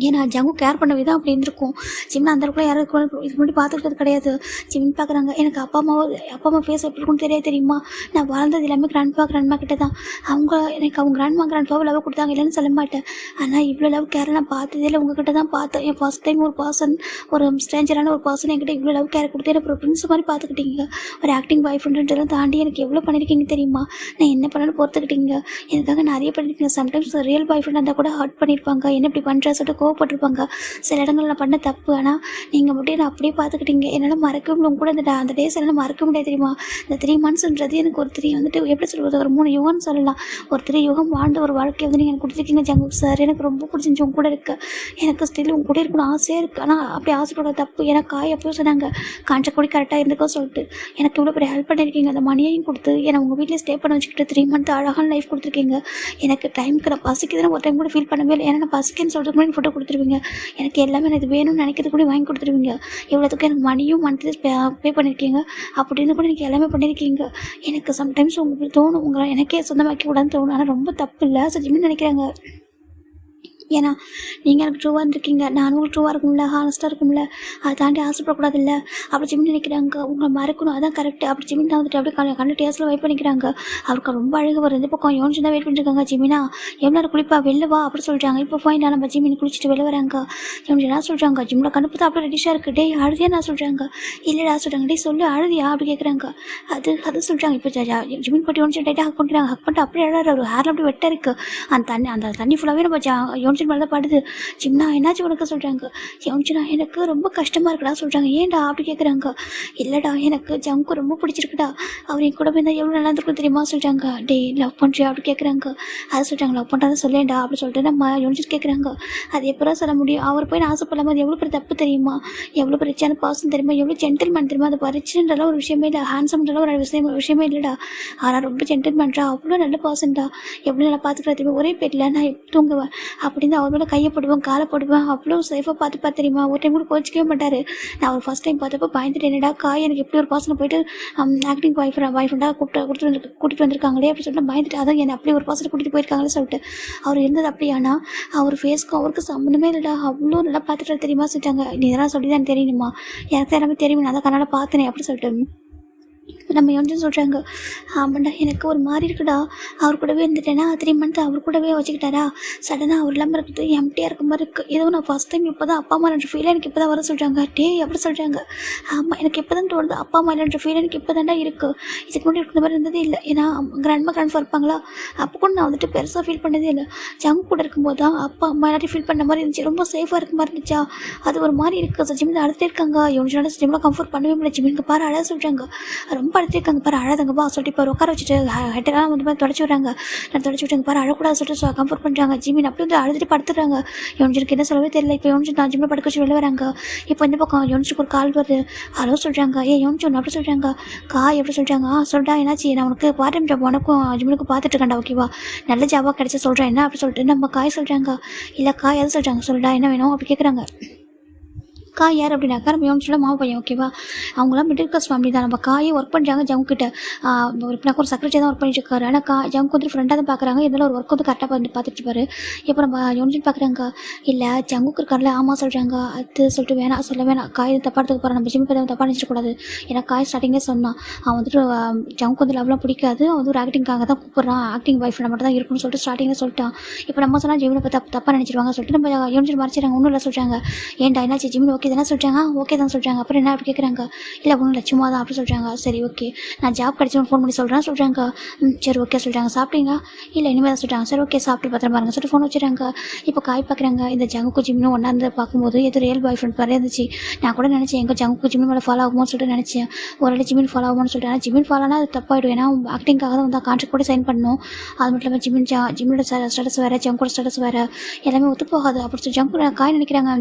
ஏன்னா ஜங்கு கேர் பண்ண விதம் அப்படி இருந்திருக்கும். ஜிம்னா அந்த இடத்துல யாரும் இதுக்கு முன்னாடி பார்த்துக்கிட்டது கிடையாது. ஜிமின் பார்க்குறாங்க, எனக்கு அப்பா அம்மா ஃபேஸ் எப்படி இருக்குன்னு தெரியுமா? நான் வாழ்ந்தது எல்லாமே கிராண்ட்மா கிட்ட தான். எனக்கு அவங்க கிராண்ட்பாவை லவ் கொடுத்தாங்க, இல்லைன்னு சொல்ல மாட்டேன். ஆனால் இவ்வளோ லவ் கேர் நான் பார்த்ததே இல்லை. உங்ககிட்ட தான் பார்த்தேன். என் ஃபர்ஸ்ட் டைம் ஒரு ஸ்ட்ரேஞ்சரான ஒரு பர்சன் என்கிட்ட இவ்வளோ லவ் கேர் கொடுத்து எனக்கு ஒரு பிரின்ஸ் மாதிரி பார்த்துக்கிட்டீங்க. ஒரு ஆக்டிங் பாய் ஃப்ரெண்டுன்றதெல்லாம் தாண்டி எனக்கு எவ்வளோ பண்ணியிருக்கீங்க தெரியுமா? நான் என்ன பண்ணாலும் பொறுத்துக்கிட்டீங்க. எனக்காக நிறைய பண்ணியிருக்கீங்க. சம்டைம்ஸ் ரியல் பாய் ஃப்ரெண்ட் இருந்தால் கூட ஹர்ட் பண்ணியிருப்பாங்க. என்ன இப்படி பண்ணுற சொல்லிட்டு கோவப்பட்டிருப்பாங்க. சில இடங்களில் நான் பண்ண தப்பு. ஆனால் நீங்கள் மட்டும் நான் அப்படியே பார்த்துக்கிட்டீங்க. என்னால் மறக்க முடியும் கூட. அந்த டேஸ் என்னால் மறக்க முடியாது தெரியுமா? இந்த 3 மந்த்ஸ்ன்றது எனக்கு ஒரு 3 வந்துட்டு எப்படி சொல்வது, ஒரு 3 யுகம்னு சொல்லலாம். ஒரு 3 யுகம் வாழ்ந்த ஒரு வாழ்க்கையை வந்து நீங்கள் எனக்கு கொடுத்துருக்கீங்க ஜங்கு சார். எனக்கு ரொம்ப பிடிச்சிருந்துச்சு உங்க கூட இருக்க. எனக்கு ஸ்டில் உங்க கூட இருக்கணும் ஆசையாக இருக்குது. ஆனால் அப்படி ஆசைப்பட தப்பு. ஏன்னா காய் அப்போ சொன்னாங்க காஞ்ச கூடி கரெக்டாக இருந்துக்கோ சொல்லிட்டு எனக்கு இவ்வளோ பெரிய ஹெல்ப் பண்ணியிருக்கீங்க. அந்த மணியையும் கொடுத்து என்னை உங்கள் வீட்டில் ஸ்டே பண்ண வச்சுக்கிட்டு 3 மந்த் அழகான லைஃப் கொடுத்துருக்கீங்க. எனக்கு டைமுக்கு நான் பசிக்குதுன்னு ஒரு டைம் கூட ஃபீல் பண்ணவே இல்லை. ஏன்னா நான் பசிக்குன்னு சொல்கிறதுக்கு முன்னாடி ஃபுட்டை கொடுத்துருவீங்க. எனக்கு எல்லாமே எனக்கு வேணும்னு நினைக்கிறது கூட வாங்கி கொடுத்துருவீங்க. எவ்வளோத்துக்கு எனக்கு மணியும் மந்த்லி பே பண்ணியிருக்கீங்க. அப்படின்னு கூட எனக்கு எல்லாமே பண்ணியிருக்கீங்க. எனக்கு சம்டைம்ஸ் உங்களுக்கு தோணும், உங்களை எனக்கே சொந்தமாக்கி கூடாதுன்னு தோணும். ஆனால் ரொம்ப தப்பு இல்லை சஜிமின்னு நினைக்கிறாங்க. ஏன்னா நீங்கள் எனக்கு ட்ரூவாக இருந்திருக்கீங்க, நானும் உங்களுக்கு ட்ரூவாக இருக்கும்ல, ஹானஸ்ட்டாக இருக்கும்ல. அதை தாண்டி ஆசைப்படக்கூடாதுல்ல. அப்படி ஜிமின் நினைக்கிறாங்க, உங்களை மறக்கணும், அதான் கரெக்டு. அப்படி ஜிமின் தான் வந்துட்டு அப்படியே கண்ணு டேஸ்ட்டில் வெயிட் பண்ணிக்கிறாங்க. அவருக்கு ரொம்ப அழகு வரும். இந்த பக்கம் யோனிச்சு தான் வெயிட் பண்ணிருக்காங்க. ஜிமினா எவ்வளோ குளிப்பா, வெளில வா அப்படி சொல்கிறாங்க. இப்போ ஃபைனாக நம்ம ஜிமின் குளிச்சுட்டு வெளில வராங்க. யோனிச்சு என்ன சொல்கிறாங்க, ஜிம்மில் கண்ணு பார்த்தா அப்படியே ரெடிஷாக இருக்குது. டே அழுதியா நான் சொல்கிறாங்க. இல்லைடா சொல்கிறாங்க. டே சொல்லு அழுதியா அப்படி கேட்குறாங்க. அது சொல்கிறாங்க. இப்போ ஜிமின் போட்டு யோனிச்சு டைட்டாக ஹக் பண்ணிக்கிறாங்க. ஹக் பண்ணிட்டு அப்படியே அழகாக ஒரு ஹேரில் அப்படி வெட்டாக இருக்குது. அந்த தண்ணி ஃபுல்லாகவே நம்ம யோனிச்சு மேலே தான் படுது. ஜிம்னா என்னாச்சு உனக்கு சொல்கிறாங்க. யோனிச்சுனா எனக்கு ரொம்ப கஷ்டமாக இருக்குடா சொல்கிறாங்க. ஏன்டா அப்படி கேட்குறாங்க. இல்லைடா எனக்கு ஜங்கு ரொம்ப பிடிச்சிருக்குடா, அவர் என் கூட போயிருந்தா எவ்வளோ நல்லா இருந்திருக்கும் தெரியுமா சொல்கிறாங்க. டே லவ் பண்ணுறியா அப்படி கேட்குறாங்க. அதை சொல்கிறாங்க, லவ் பண்ணுறதை சொல்லேன்டா அப்படி சொல்லிட்டு நம்ம யோனிச்சு கேட்குறாங்க. அது எப்போ சொல்ல முடியும்? அவர் போய் நான் ஆசைப்படாமல் அது எவ்வளோ பெரிய தப்பு தெரியுமா? எவ்வளோ பெரிய ரிச்சான பர்சன் தெரியுமா? எவ்வளோ ஜென்டில்மேன் தெரியுமா? அது ரிச்ன்றலாம் ஒரு விஷயமே இல்லை, ஹேண்ட்ஸம்ன்றலாம் ஒரு விஷயமே இல்லைடா. ஆனால் ரொம்ப ஜென்டில்மேன்டா, அவ்வளோ நல்ல பர்சன்டா, எவ்வளோ நல்லா பார்த்துக்கிறா தெரியுமா? ஒரே பேட்டில் நான் தூங்குவேன் அப்படின்னு அவர் மேலே கையை போடுவேன், காலை போடுவேன், அவ்வளோ சேஃபாக பார்த்துப்பா தெரியுமா? ஒரு டைம் கூட கோச்சிக்கவே மாட்டார். நான் ஒரு ஃபஸ்ட் டைம் பார்த்தப்போ பயந்துட்டு, என்னடா காய் எனக்கு எப்படி ஒரு பர்சனை போயிட்டு ஆக்டிங் பாய் ஃப்ரெண்டாக கூட்டிகிட்டு வந்திருக்காங்களே அப்படி சொல்லிட்டு பயந்துட்டு, அதான் என்னை அப்படி ஒரு பர்சனை கூட்டிகிட்டு போயிருக்காங்களே சொல்லிட்டு. அவர் இருந்தது அப்படியானா அவர் ஃபேஸ்க்கும் அவருக்கு சம்மந்தமே இல்லைடா, அவ்வளோ நல்லா பார்த்துட்டு தெரியுமா சொல்லிட்டாங்க. நீ இதெல்லாம் சொல்லி தான் தெரியணுமா? எனக்கு எல்லாமே தெரியும், நான் அதை கண்ணால் பார்த்தனே அப்படி சொல்லிட்டு நம்ம வந்து சொல்கிறாங்க. ஆமாண்டா எனக்கு ஒரு மாதிரி இருக்குடா, அவர் கூடவே இருந்துட்டேன்னா 3 மந்த் அவர் கூடவே வச்சுக்கிட்டாரா, சடனாக அவர் இல்லாமல் இருக்குது, எம்டியாக இருக்க மாதிரி இருக்குது. ஏதோ நான் ஃபஸ்ட் டைம் இப்போ தான் அப்பா அம்மா என்ற ஃபீல் எனக்கு இப்போ தான் வர சொல்கிறாங்க. டே அப்படி சொல்கிறாங்க. ஆமாம் எனக்கு இப்போ தான் தோணுது, அப்பா அம்மா என்ற ஃபீல் எனக்கு இப்போ தாண்டா இருக்குது. இதுக்கு முன்னாடி இருக்கிற மாதிரி இருந்ததே இல்லை. ஏன்னா கிராண்ட்ஃபா இருப்பாங்களா, அப்போ கூட நான் வந்துட்டு பெருசாக ஃபீல் பண்ணதே இல்லை. ஜங்கு கூட இருக்கும்போது தான் அப்பா அம்மா எல்லாத்தையும் ஃபீல் பண்ண மாதிரி இருந்துச்சு. ரொம்ப சேஃபாக இருக்க மாதிரி இருந்துச்சா, அது ஒரு மாதிரி இருக்குது. ஜிமின் அழுத்தே இருக்காங்க. யோனிச்சோட ஜிம்மில் கம்ஃபர்ட் பண்ணவே முடியல. ஜிமினுக்கு பாரு அழகாக சொல்கிறாங்க, ரொம்ப அடுத்திருக்காங்க பாரு, அழகாங்கப்பா சொல்லிட்டு இப்போ உட்கார வச்சுட்டு ஹெட்டெல்லாம் வந்து தொடச்சி விட்றாங்க. நான் தொடச்சி விட்டாங்க பாரு, அழக்கூடாது சொல்லிட்டு கம்ஃபர்ட் பண்ணுறாங்க. ஜிமின் அப்படி வந்து அழுதுட்டு படுத்துடுறாங்க. யோனிச்சுக்கு என்ன சொல்லவே தெரியல. இப்போ யோனிச்சு நான் ஜிம்மில் படுக்க வச்சு வெளில வராங்க. இப்போ இந்த பக்கம் யோனிச்சுக்கு ஒரு கால் வருது. ஹலோ சொல்கிறாங்க. யோனிச்சு ஒன்று அப்படி சொல்கிறாங்க. எப்படி சொல்கிறாங்க. சொல்லிட்டா என்னாச்சு, நான் உனக்கு பார்ட் டைம் ஜாப் உனக்கும் ஜிம்முக்கு பார்த்துட்டு இருக்கேன்டா, ஓகேவா, நல்ல ஜாபாக கிடைச்சா சொல்கிறேன் என்ன அப்படி சொல்லிட்டு நம்ம காய் சொல்கிறாங்க. இல்லை காய் எது சொல்கிறாங்க, சொல்லிட்டா என்ன வேணும் அப்படி கேட்குறாங்க. காய் யார் அப்படின்னாக்கா நம்ம யோனிச்சோட மாமா பையன், ஓகேவா, அவங்களாம் மிடில் கிளாஸ் ஃபேமிலி தான். நம்ம காயை ஒர்க் பண்ணுறாங்க ஜங்குக்கிட்ட. ஒரு செக்ரட்டரி தான் ஒர்க் பண்ணிட்டு இருக்காரு. ஆனால் ஜங்கு வந்து ஃப்ரெண்டாக தான் பார்க்குறாங்க. இருந்தாலும் ஒரு ஒர்க் வந்து கரெக்டாக வந்து பார்த்துட்டு இருப்பாரு. இப்போ நம்ம யோனிச்சு பார்க்குறாங்க. இல்லை ஜங்குக்கு இருக்கார்ல, ஆமாம் சொல்கிறாங்க. அது சொல்லிட்டு வேணாம் சொல்ல வேணாம், காய் தப்பாக எடுத்துக்க போகிறேன், நம்ம ஜிம் போய் தப்பாக நினச்சிடக்கூடாது. ஏன்னா காய் ஸ்டார்டிங்கே சொன்னான், அவன் வந்துட்டு ஜங்கு வந்து லவ்லாம் பிடிக்காது, அவன் வந்து ஒரு ஆக்டிங்காக தான் கூப்பிட்றான், ஆக்டிங் பாய் ஃப்ரெண்ட் மட்டும் தான் இருக்குன்னு சொல்லிட்டு ஸ்டார்டிங்கில் சொல்லிட்டான். இப்போ நம்ம சொன்னால் ஜிம்மில் தப்பாக நினச்சிருவாங்க சொல்லிட்டு நம்ம யோனிச்சு மறைச்சிடுறாங்க. ஒன்றும் இல்லை சொல்கிறாங்க. ஏன்டா என்னாச்சு, ஜிம்மில் ஓகே தானே சொல்கிறாங்க. ஓகே தான் சொல்கிறாங்க. அப்புறம் என்ன அப்படி கேட்குறாங்க. இல்லை ஒன்றும் இல்லை சும்மா தான் அப்படி சொல்கிறாங்க. சரி ஓகே நான் ஜாப் கிடச்சவன் ஃபோன் பண்ணி சொல்கிறாங்க. சரி ஓகே சொல்கிறாங்க. சாப்பிட்டீங்களா? இல்லை இனிமேல் தான் சொல்கிறாங்க. சரி ஓகே சாப்பிட்டு பத்திரம் பாருங்க சொல்லிட்டு ஃபோன் வச்சுறாங்க. இப்போ காய் பார்க்குறாங்க. இந்த ஜங்குக்கும் ஜிம்மினும் ஒன்றா இருந்து பார்க்கும்போது இது ரியல் பாய் ஃப்ரெண்ட் மாதிரி இருந்துச்சு. நான் கூட நினச்சேன் எங்கள் ஜங்குக்கு ஜிம்மின் மேலே ஃபாலோ ஆகுமோன்னு சொல்லிட்டு நினச்சேன். ஒரு வேளை ஜிம்மின் ஃபாலோ ஆகுமோன்னு சொல்லிட்டு. ஆனால் ஜிம்மின் ஃபாலோனா அது தப்பாயிடும். ஏன்னா ஆக்டிங்காக தான் வந்து கான்ட்ராக்ட் கூட சைன் பண்ணணும். அது மட்டும் இல்லாமல் ஜிம்மினோட ஸ்டேட்டஸ் வேறு, ஜங்கோட ஸ்டேட்டஸ் வேறு, எல்லாமே ஒத்து போகாது. அப்படி சொல்லி ஜங்கு காய் நினைக்கிறாங்க.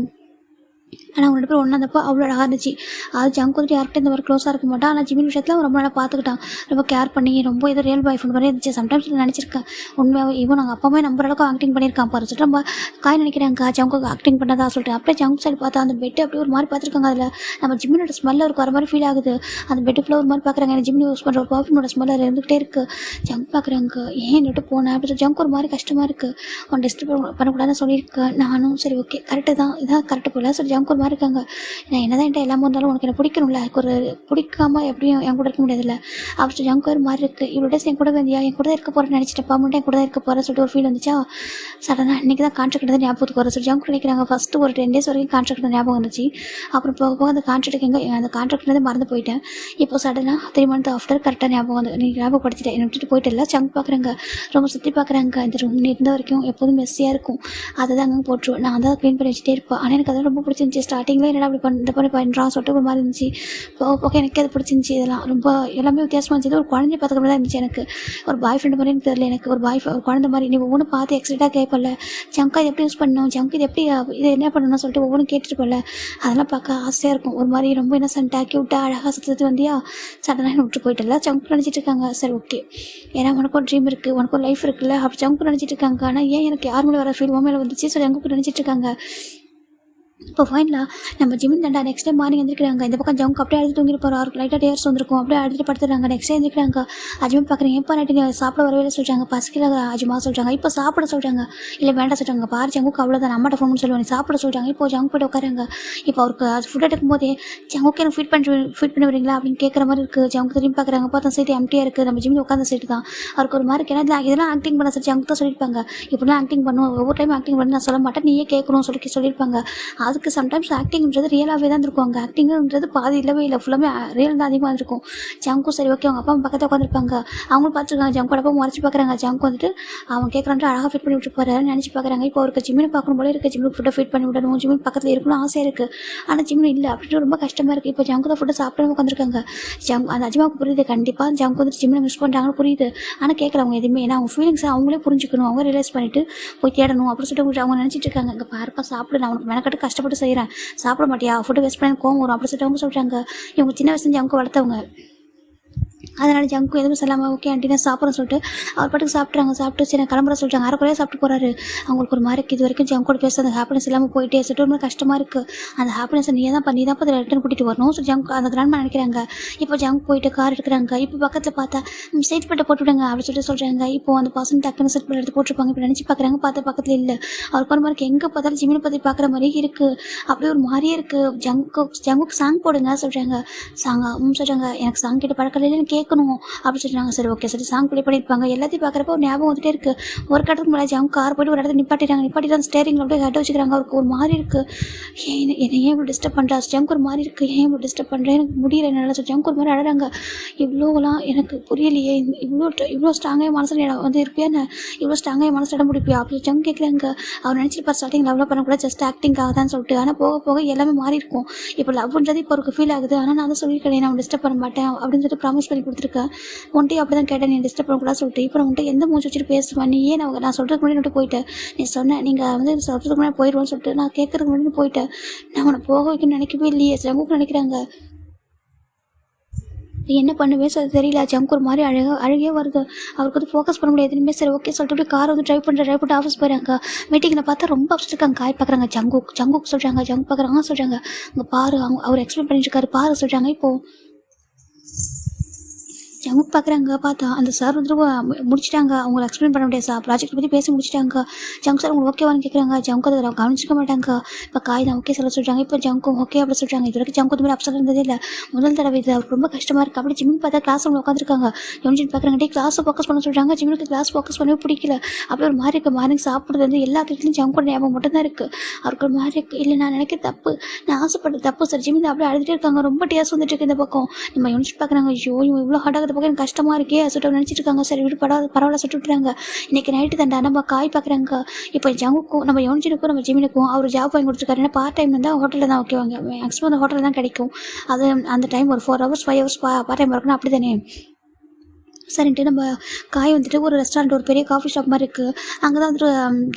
ஆனால் அவங்க 2 பேரும் ஒன்றா இருந்தப்போ அவ்வளோ அழகாக இருந்துச்சு. அது ஜங்க் வந்துட்டு யார்கிட்ட இந்த மாதிரி க்ளோஸாக இருக்க மாட்டான். ஆனால் ஜிமின் விஷயத்தில் அவன் ரொம்ப நல்லா பார்த்துக்கிட்டான். ரொம்ப கேர் பண்ணி ரொம்ப ஏதோ ரியல் பாய் ஃப்ரெண்ட் மாதிரி இருந்துச்சு. சம்டைம்ஸ் நினச்சிருக்கேன் உண்மையாக இவன் நாங்கள் அப்பாவே நம்புற அளவுக்கு ஆக்டிங் பண்ணியிருக்கான் பாரு சொல்லிட்டு நம்ம காய் நினைக்கிறாங்க. ஜங்கு ஆக்டிங் பண்ணதா சொல்லிட்டு அப்படியே ஜங்க் சைடு பார்த்தா அந்த பெட்டு அப்படியே ஒரு மாதிரி பார்த்துருக்காங்க. அதில் நம்ம ஜிம்மினோட ஸ்மெல்ல ஒரு வர மாதிரி ஃபீல் ஆகுது. அந்த பெட்டுக்குள்ளே ஒரு மாதிரி பார்க்குறாங்க. எனக்கு ஜிம்மின் யூஸ் பண்ணுற ஒரு பர்ஃப்யூமோட ஸ்மெல் அதில் இருந்துகிட்டே இருக்குது. ஜங்க் பார்க்குறாங்க. ஏன் விட்டு போனேன் அப்படி சொல்லி ஜங்க் ஒரு மாதிரி கஷ்டமாக இருக்குது. அவன் டிஸ்டர்ப் பண்ணக்கூடாதுன்னு சொல்லியிருக்கேன். நானும் சரி ஓகே கரெக்டு தான் இதான் கரெக்டு போல சொல்லி ஜங்க் ஒரு மாதிரி இருக்காங்க. நான் என்ன தான் என்கிட்ட எல்லாமே இருந்தாலும் உனக்கு என்ன பிடிக்கணும்ல, ஒரு பிடிக்காம எப்படியும் என் கூட இருக்க முடியாதுல்ல அப்படி ஜங்க் ஒரு மாதிரி இருக்குது. இவ்வளோ டேஸ் என் கூட வந்தியா, என் கூட இருக்க போகிறேன்னு நினச்சிட்டு பர்மனெண்ட் என் கூட தான் இருக்க போகிறேன்னு சொல்லிட்டு ஒரு ஃபீல் வந்துச்சா. சடனாக இன்றைக்கி தான் கான்ட்ராக்ட் தான் ஞாபகத்துக்கு வர சொல்லி ஜங்க் நினைக்கிறாங்க. ஃபஸ்ட்டு ஒரு 10 days வரைக்கும் கான்ட்ராக்ட் தான் ஞாபகம் வந்துச்சு. அப்புறம் போக போக அந்த அந்த கான்ட்ராக்ட்லேருந்து மறந்து போயிட்டேன். இப்போ சடனாக 3 months ஆஃப்டர் கரெக்டாக ஞாபகம் வந்து நீ ஞாபகப்படுத்திட்டேன். என்னை விட்டுட்டு போயிட்டு இல்லை ஜங்க் பார்க்குறாங்க. ரொம்ப சுற்றி பார்க்குறாங்க. இந்த ரூம் இருந்த வரைக்கும் எப்போதும் மெஸ்ஸியாக இருக்கும். அதை தான் அங்கே போட்டுருவோம். நான் தான் க்ளீன் பண்ணி வச்சுட்டே இருப்பேன். ஆனால் எனக்கு அதெல்லாம் ரொம்ப பிடிச்சிருந்துச்சி. ஸ்டார்டிங்கில் என்னடா அப்படி இந்த பண்ணி பண்ணுறான் சொல்லிட்டு ஒரு மாதிரி இருந்துச்சு. போக போக எனக்கு அது பிடிச்சிருந்துச்சி. இதெல்லாம் ரொம்ப எல்லாமே வித்தியாசமாக இருந்துச்சு. ஒரு குழந்தைய பார்த்துக்க மாதிரி தான் இருந்துச்சு. எனக்கு ஒரு பாய் ஃப்ரெண்டு மாதிரி எனக்கு தெரியல. எனக்கு ஒரு ஒரு குழந்தை மாதிரி நீ ஒவ்வொன்றும் பார்த்து எக்ஸைட்டாக கேட்பல. ஜங்க் இது எப்படி யூஸ் பண்ணணும், ஜங்க் இது எப்படி இது என்ன பண்ணணும்னு சொல்லிட்டு ஒவ்வொன்றும் கேட்டுருப்பல. அதெல்லாம் பார்க்க ஆசையாக இருக்கும். ஒரு மாதிரி ரொம்ப இன்னசென்ட்டாக க்யூட்டாக அழகாக சுற்றி வந்தியா சடனாக என்ன விட்டு போயிட்டல. ஜங்க் நினச்சிட்டு இருக்காங்க. சரி ஓகே ஏன்னா உனக்கு ஒரு ட்ரீம் இருக்குது, உனக்கு ஒரு லைஃப் இருக்குல்ல அப்படி ஜங்க் நினச்சிட்டு இருக்காங்க. ஆனால் ஏன் எனக்கு யார் மேலே வர ஃபீல் மேலே வந்துச்சு. ஸோ ஜங்கு நினச்சிட்டு இருக்காங்க. இப்போ ஃபைனலாக நம்ம ஜிமின் தண்டா நெக்ஸ்ட் டைம் மார்னிங் எழுந்திருக்கிறாங்க. இந்த பக்கம் ஜங்க் அப்படியே அழுது தூங்கிருப்பாரு. அவருக்கு லைட்டாக டேர்ஸ் வந்திருக்கும். அப்படியே அழுதுட்டு படுத்துறாங்க. நெக்ஸ்ட் எழுந்திருக்கிறாங்க. அஜ்மா பார்க்குறீங்க எப்போ நைட்டு நீ சாப்பிட வரவே சொல்கிறாங்க. பசிக்கல அஜ்மா சொல்கிறாங்க. இப்போ சாப்பிட சொல்கிறாங்க. இல்லை வேண்டாம் சொல்கிறாங்க. பாரு ஜங்குக்கு அவ்வளோதான் அம்மாட்ட ஃபோன் சொல்லுவாங்க நீ சாப்பிட சொல்கிறாங்க. இப்போ ஜங்க் போய்ட்டு உட்காராங்க. இப்போ அவருக்கு அது ஃபுட் எடுக்கும் போதே ஜங்குக்கு எனக்கு ஃபீட் பண்ணி வரீங்களா அப்படின்னு கேட்குற மாதிரி இருக்குது. ஜங்கு திரும்பி பார்க்குறாங்க. பார்த்தா சீட்டு எம்டியாக இருக்குது. நம்ம ஜிமின் உட்காந்த சீட்டு தான். அவருக்கு ஒரு மாதிரி ஏன்னா இதெல்லாம் ஆக்டிங் பண்ண சொல்லி ஜங்கு தான் சொல்லியிருப்பாங்க. இப்படிலாம் ஆக்டிங் பண்ணுவோம் ஒவ்வொரு டைம் ஆக்டிங் பண்ணி நான் சொல்ல மாட்டேன் நீயே கேட்கணும்னு சொல்லியிருப்பாங்க. அதுக்கு சம்டைம்ஸ் ஆக்டிங்கிறது ரியலாகவே தான் இருக்கும். அங்கே ஆக்டிங்கிறது பாதி இல்லவே இல்லை, ஃபுல்லாமே ரியல் தான் அதிகமாக இருக்கும். ஜங்கும் சரி ஓகே அவங்க அப்பா பக்கத்தில் உட்காந்துருப்பாங்க. அவங்களும் பார்த்துருக்காங்க. ஜங்கோட அப்பா மறைச்சி பார்க்குறாங்க. ஜங்கு வந்துட்டு அவன் கேட்குறான்ட்டு அழகாக ஃபிட் பண்ணி விட்டு போகிறாருன்னு நினச்சி பார்க்குறாங்க. இப்போ அவருக்கு ஜிம்மினை பார்க்கணும் போல இருக்குது. ஜிம்முக்கு ஃபுட்டை ஃபிட் பண்ணி விடணும், ஜிம்மின் பக்கத்தில் இருக்கணும் ஆசை இருக்குது. ஆனால் ஜிம்மின் இல்லை அப்படின்னு ரொம்ப கஷ்டமாக இருக்குது. இப்போ ஜங்கு தான் ஃபுட்டை சாப்பிட்டு உட்காந்துருக்காங்க. அந்த அஜ்மாவுக்கு புரியுது. கண்டிப்பாக ஜங்கு வந்துட்டு ஜிம்மினை மிஸ் பண்ணுறாங்கன்னு புரியுது. ஆனால் கேட்குறவங்க எதுவுமே ஏன்னா அவங்க ஃபீலிங்ஸை அவங்களே புரிஞ்சுக்கணும், அவங்க ரியலைஸ் பண்ணிட்டு போய் தேடணும் அப்படின்னு சொல்லிட்டு அவங்க நினச்சிட்டு இருக்காங்க. இங்கே பாருப்பா சாப்பிடு, நான் உனக்கு மெனக்கட்டு கஷ்டப்பட்டு செய்கிறேன், சாப்பிட மாட்டியா, ஃபுட்டு வேஸ்ட் பண்ணி கோவம் வரும் அப்படி சொல்லிட்டு அவங்க சொல்கிறாங்க. இவங்க சின்ன வயசுலேருந்து அவங்க வளர்த்தவங்க. அதனால் ஜங்கு எதுவும் சொல்லாமல் ஓகே ஆண்டி நான் சாப்பிட்றேன்னு சொல்லிட்டு அவர் பாட்டுக்கு சாப்பிட்றாங்க. சாப்பிட்டு சரி நான் கிளம்புற சொல்லிட்டாங்க. அரைக்குறையாக சாப்பிட்டு போகிறாரு. அவங்களுக்கு ஒரு மாதிரி இது வரைக்கும் ஜங்கு கூட பேச அந்த ஹாப்பினஸ் இல்லாமல் போயிட்டே சொல்லிட்டு ரொம்ப கஷ்டமாக இருக்குது. அந்த ஹாப்பினஸ் நீ தான் அதில் ரிட்டர்ன் கூட்டிகிட்டு வரணும். ஸோ ஜங்கு அந்த கிராண்ட்மா நினைக்கிறாங்க. இப்போ ஜங்கு போயிட்டு கார் எடுக்கிறாங்க. இப்போ பக்கத்தில் பார்த்தா சீட் பெல்ட்டை போட்டு விடுங்க அப்படின்னு சொல்லிட்டு சொல்கிறாங்க. இப்போ அந்த பர்சன் டக்குன்னு சீட் பெல்ட் எடுத்து போட்டிருப்பாங்க. இப்போ நினச்சி பார்க்குறாங்க. பார்த்தா பக்கத்தில் இல்லை. அவருக்கு ஒரு மாதிரி எங்கே பார்த்தாலும் ஜிமினை பற்றி பார்க்குற மாதிரி இருக்குது. அப்படியே ஒரு மாதிரியே இருக்குது. ஜங்குக்கு சாங் போடுங்க சொல்கிறாங்க. சொல்கிறாங்க எனக்கு சாங் கேட்டு பழக்கம் இல்லைன்னு கேட்கணும் அப்படி சொல்கிறாங்க. சரி ஓகே சரி சாங் ப்ளே பண்ணியிருப்பாங்க. எல்லாத்தையும் பார்க்குறப்ப ஒரு ஞாபகம் வந்துட்டே இருக்குது. ஒரு கடத்துக்கு முன்னாடி அவங்க கார் போய்ட்டு ஒரு இடத்துல நிப்பாட்டிட்டு அந்த ஸ்டேரிங்கில் அப்படியே ஹெட் வச்சுக்கிறாங்க. அவருக்கு ஒரு மாதிரி இருக்குது. என்னை ஏன் இவ்வளோ டிஸ்டர்ப் பண்ணுறா ஜங்க் ஒரு மாதிரி இருக்குது, ஏன் இவ்வளோ டிஸ்டர்ப் பண்ணுறேன் எனக்கு முடியல என்னால் சொல்லி ஜங்க் ஒரு மாதிரி அழகாங்க. இவ்வளோலாம் எனக்கு புரியலையே, இவ்வளோ ஸ்ட்ராங்காக மனசில் வந்து இருப்பியா, இவ்வளோ ஸ்ட்ராங்காக மனசில் இடம் முடிப்பியா அப்படி ஜங்க் கேட்குறாங்க. அவர் நினச்சிருப்பா ஸ்டார்டிங் லவ்லாம் பண்ணக்கூடாது ஜஸ்ட் ஆக்டிங்காக தான் சொல்லிட்டு. ஆனால் போக போக எல்லாமே மாறி இருக்கும். இப்போ லவ்ன்றது இப்போ அவருக்கு ஃபீல் ஆகுது. ஆனால் நான் தான் சொல்லியிருக்கேன் நான் டிஸ்டர்ப் பண்ண மாட்டேன் அப்படின்னு சொல்லிட்டு ப்ராமிஸ் பண்ணி கொடுத்துருக்கேன். ஒன்றையும் அப்படி தான் கேட்டேன் நீ டிஸ்டர்ப் பண்ணக்கூடாது சொல்லிட்டு. இப்போ உன்ட்டு எந்த மூச்சு வச்சுட்டு பேசுவேன் நீ ஏன் நான் சொல்கிறதுக்கு முன்னாடி விட்டு போயிட்டேன். நீ சொன்னேன் நீங்கள் வந்து சொல்கிறதுக்கு முன்னாடி போயிடுவோன்னு சொல்லிட்டு நான் கேட்கறதுக்கு முன்னாடி போயிட்டேன். நான் உன்னை போக வைக்கணும்னு நினைக்கவே இல்லையே. ஜங்குக்கு நினைக்கிறாங்க. என்ன பண்ணுவேன் சார் தெரியல. ஜங்க் ஒரு மாதிரி அழகே வருது. அவருக்கு வந்து ஃபோக்கஸ் பண்ண முடியாது எதுவுமே. சரி ஓகே சொல்லிட்டு அப்படியே காரை வந்து ட்ரைவ் பண்ணிட்டு ஆஃபீஸ் போயிறாங்க. மீட்டிங்கில் பார்த்தா ரொம்ப அப்செட் இருக்காங்க. காய் பார்க்குறாங்க. ஜங்குக்கு சொல்கிறாங்க. ஜங்க் பார்க்குறாங்க சொல்கிறாங்க. அங்கே பாரு அவர் எக்ஸ்பிளைன் பண்ணிட்டு இருக்காரு பாரு சொல்கிறாங்க. இப்போது ஜங்குக் பார்க்குறாங்க. பார்த்தா அந்த சார் வந்துட்டு முடிச்சுட்டாங்க. அவங்கள எக்ஸ்பிளைன் பண்ண முடியாது சார். ப்ராஜெக்ட் பற்றி பேசி முடிச்சுட்டாங்க. ஜங்க் சார் உங்களுக்கு ஓகேவான்னு கேட்குறாங்க. ஜங்க் அதை கவனிச்சிக்க மாட்டாங்க. இப்போ காய் தான் ஓகே சொல்ல சொல்கிறாங்க. இப்போ ஜங்க்கும் ஓகே அப்படி சொல்கிறாங்க. இது வரைக்கும் ஜங்க் மாதிரி அப்செட் இருந்ததே இல்லை. முதல் தடவை இது அவருக்கு ரொம்ப கஷ்டமாக இருக்குது. அப்படி ஜிம்மின் பார்த்தா கிளாஸ் ரூமில் உட்காந்துருக்காங்க. யோனிச்சின் பார்க்குறாங்க. டே கிளாஸை ஃபோக்கஸ் பண்ண சொல்கிறாங்க. ஜிம்முக்கு கிளாஸ் ஃபோக்கஸ் பண்ணவே பிடிக்கல. அப்படி ஒரு மாதிரி இருக்குது. மார்னிங் சாப்பிட்றது வந்து எல்லா கிட்லையும் ஜங்கோட ஞாபகம் மட்டும் தான் இருக்குது. அவருக்கு ஒரு மாதிரி இருக்குது. இல்லை நான் நினைக்க தப்பு, நான் ஆசைப்பட்ட தப்பு சார். ஜிம்மின் அப்படியே அழுதுகிட்டே இருக்காங்க. ரொம்ப டேஸ் வந்துட்டு இருக்கு இந்த பக்கம். நம்ம யோனிச்சின் பார்க்குறாங்க. ஐயோ இவன் இவ்வளோ ஹார்டாக பக்கம் எனக்கு கஷ்டமாக இருக்கே சுட்டு நினச்சிட்டு இருக்காங்க. சரி விடு பரவாயில்ல சுட்டு விட்டுறாங்க. இன்னைக்கு நைட்டு தாண்டா நம்ம காய் பார்க்குறாங்க. இப்போ ஜங்குக்கும் நம்ம யோனிச்சினுக்கும் நம்ம ஜிமினுக்கும் அவர் ஜாப் வாங்கி கொடுத்துருக்காரு. ஏன்னா பார்ட் டைம் இருந்தால் ஹோட்டலில் தான் ஓகேவாங்க. மேக்ஸிமம் அந்த ஹோட்டலில் தான் கிடைக்கும். அது அந்த டைம் ஒரு 4 hours 5 hours பார்ட் டைம் இருக்கணும் அப்படி தானே. சரின்ட்டு நம்ம காய் வந்துட்டு ஒரு ரெஸ்டாரண்ட் ஒரு பெரிய காஃபி ஷாப் மாதிரி இருக்குது. அங்கே தான் வந்துட்டு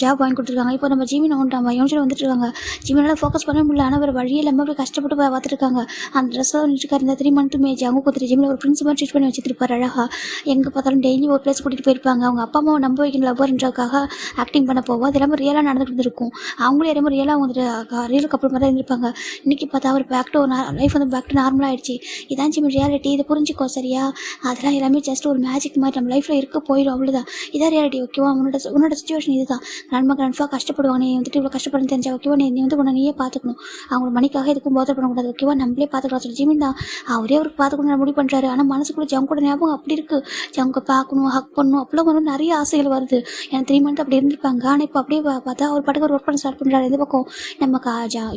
ஜாப் வாங்கி கொடுத்துருக்காங்க. இப்போ நம்ம ஜிமின் நம்ம யோனிச்சில் வந்துட்டு இருக்காங்க. ஜிமினால் ஃபோக்கஸ் பண்ண முடியல. ஆனால் வேறு வழி இல்லாமல் அப்படி கஷ்டப்பட்டு பார்த்துருக்காங்க. அந்த ட்ரெஸ்ஸில் வந்துட்டு இந்த 3 month மேஜ் அவங்க கொடுத்துட்டு ஜிமில் ஒரு பிரின்சிபல் ட்ரீட் பண்ணி வச்சுருப்பார். அழகாக எங்கே பார்த்தாலும் டெய்லி ஒரு பிளேஸ் கூட்டிகிட்டு போயிருப்பாங்க. அவங்க அப்பா அம்மாவை நம்ப வைக்கணும் லவ்வர்ன்றதுக்காக ஆக்டிங் பண்ண போவோம். அது எல்லாமே ரியலாக நடந்துகிட்டு இருக்கும். அவங்களே யாரும் ரியலாக வந்துட்டு ரியல் கப்பல் மாதிரி தான் இருந்திருப்பாங்க. இன்றைக்கி பார்த்தா அவர் பேக் டு லைஃப் வந்து பேக் டு நார்மலாக ஆயிடுச்சு. இதான் ஜிமின் ரியாலிட்டி. இதை புரிஞ்சுக்கோ சரியா. அதெல்லாம் எல்லாமே ஜஸ்ட் ஒரு மேஜிக் மாதிரி நம்ம லைஃப்பில் இருக்க போயிடும் அவ்வளோதான். இதான் ரியாலிட்டி ஓகேவா. உன்னோட சுச்சுவேஷன் இதுதான். கிராண்ட்ஃபா கஷ்டப்படுவாங்க. நீ வந்துட்டு இவ்வளோ கஷ்டப்பட தெரிஞ்சா ஓகேவா. நீ வந்து உன்னை நீயே பார்த்துக்கணும். அவங்க மணிக்காக எதுக்கும் போதர் பண்ணக்கூடாது ஓகேவா. நம்மளே பார்த்துக்கலாம் சொல்லி ஜிமின் தான் அவரே அவருக்கு பார்த்துக்கணும் முடிவு பண்ணுறாரு. ஆனால் மனசுக்குள்ள ஜங்கோட ஞாபகம் அப்படி இருக்குது. ஜங்கை பார்க்கணும், ஹக் பண்ணணும், அப்பெல்லாம் வந்து நிறைய ஆசைகள் வருது. எனக்கு 3 month அப்படி இருந்திருப்பாங்க. ஆனால் இப்போ அப்படியே பார்த்தா அவர் பாட்டுக்கு ஒரு ஒர்க் பண்ண ஸ்டார்ட் பண்ணுறாரு. இந்த பக்கம் நம்ம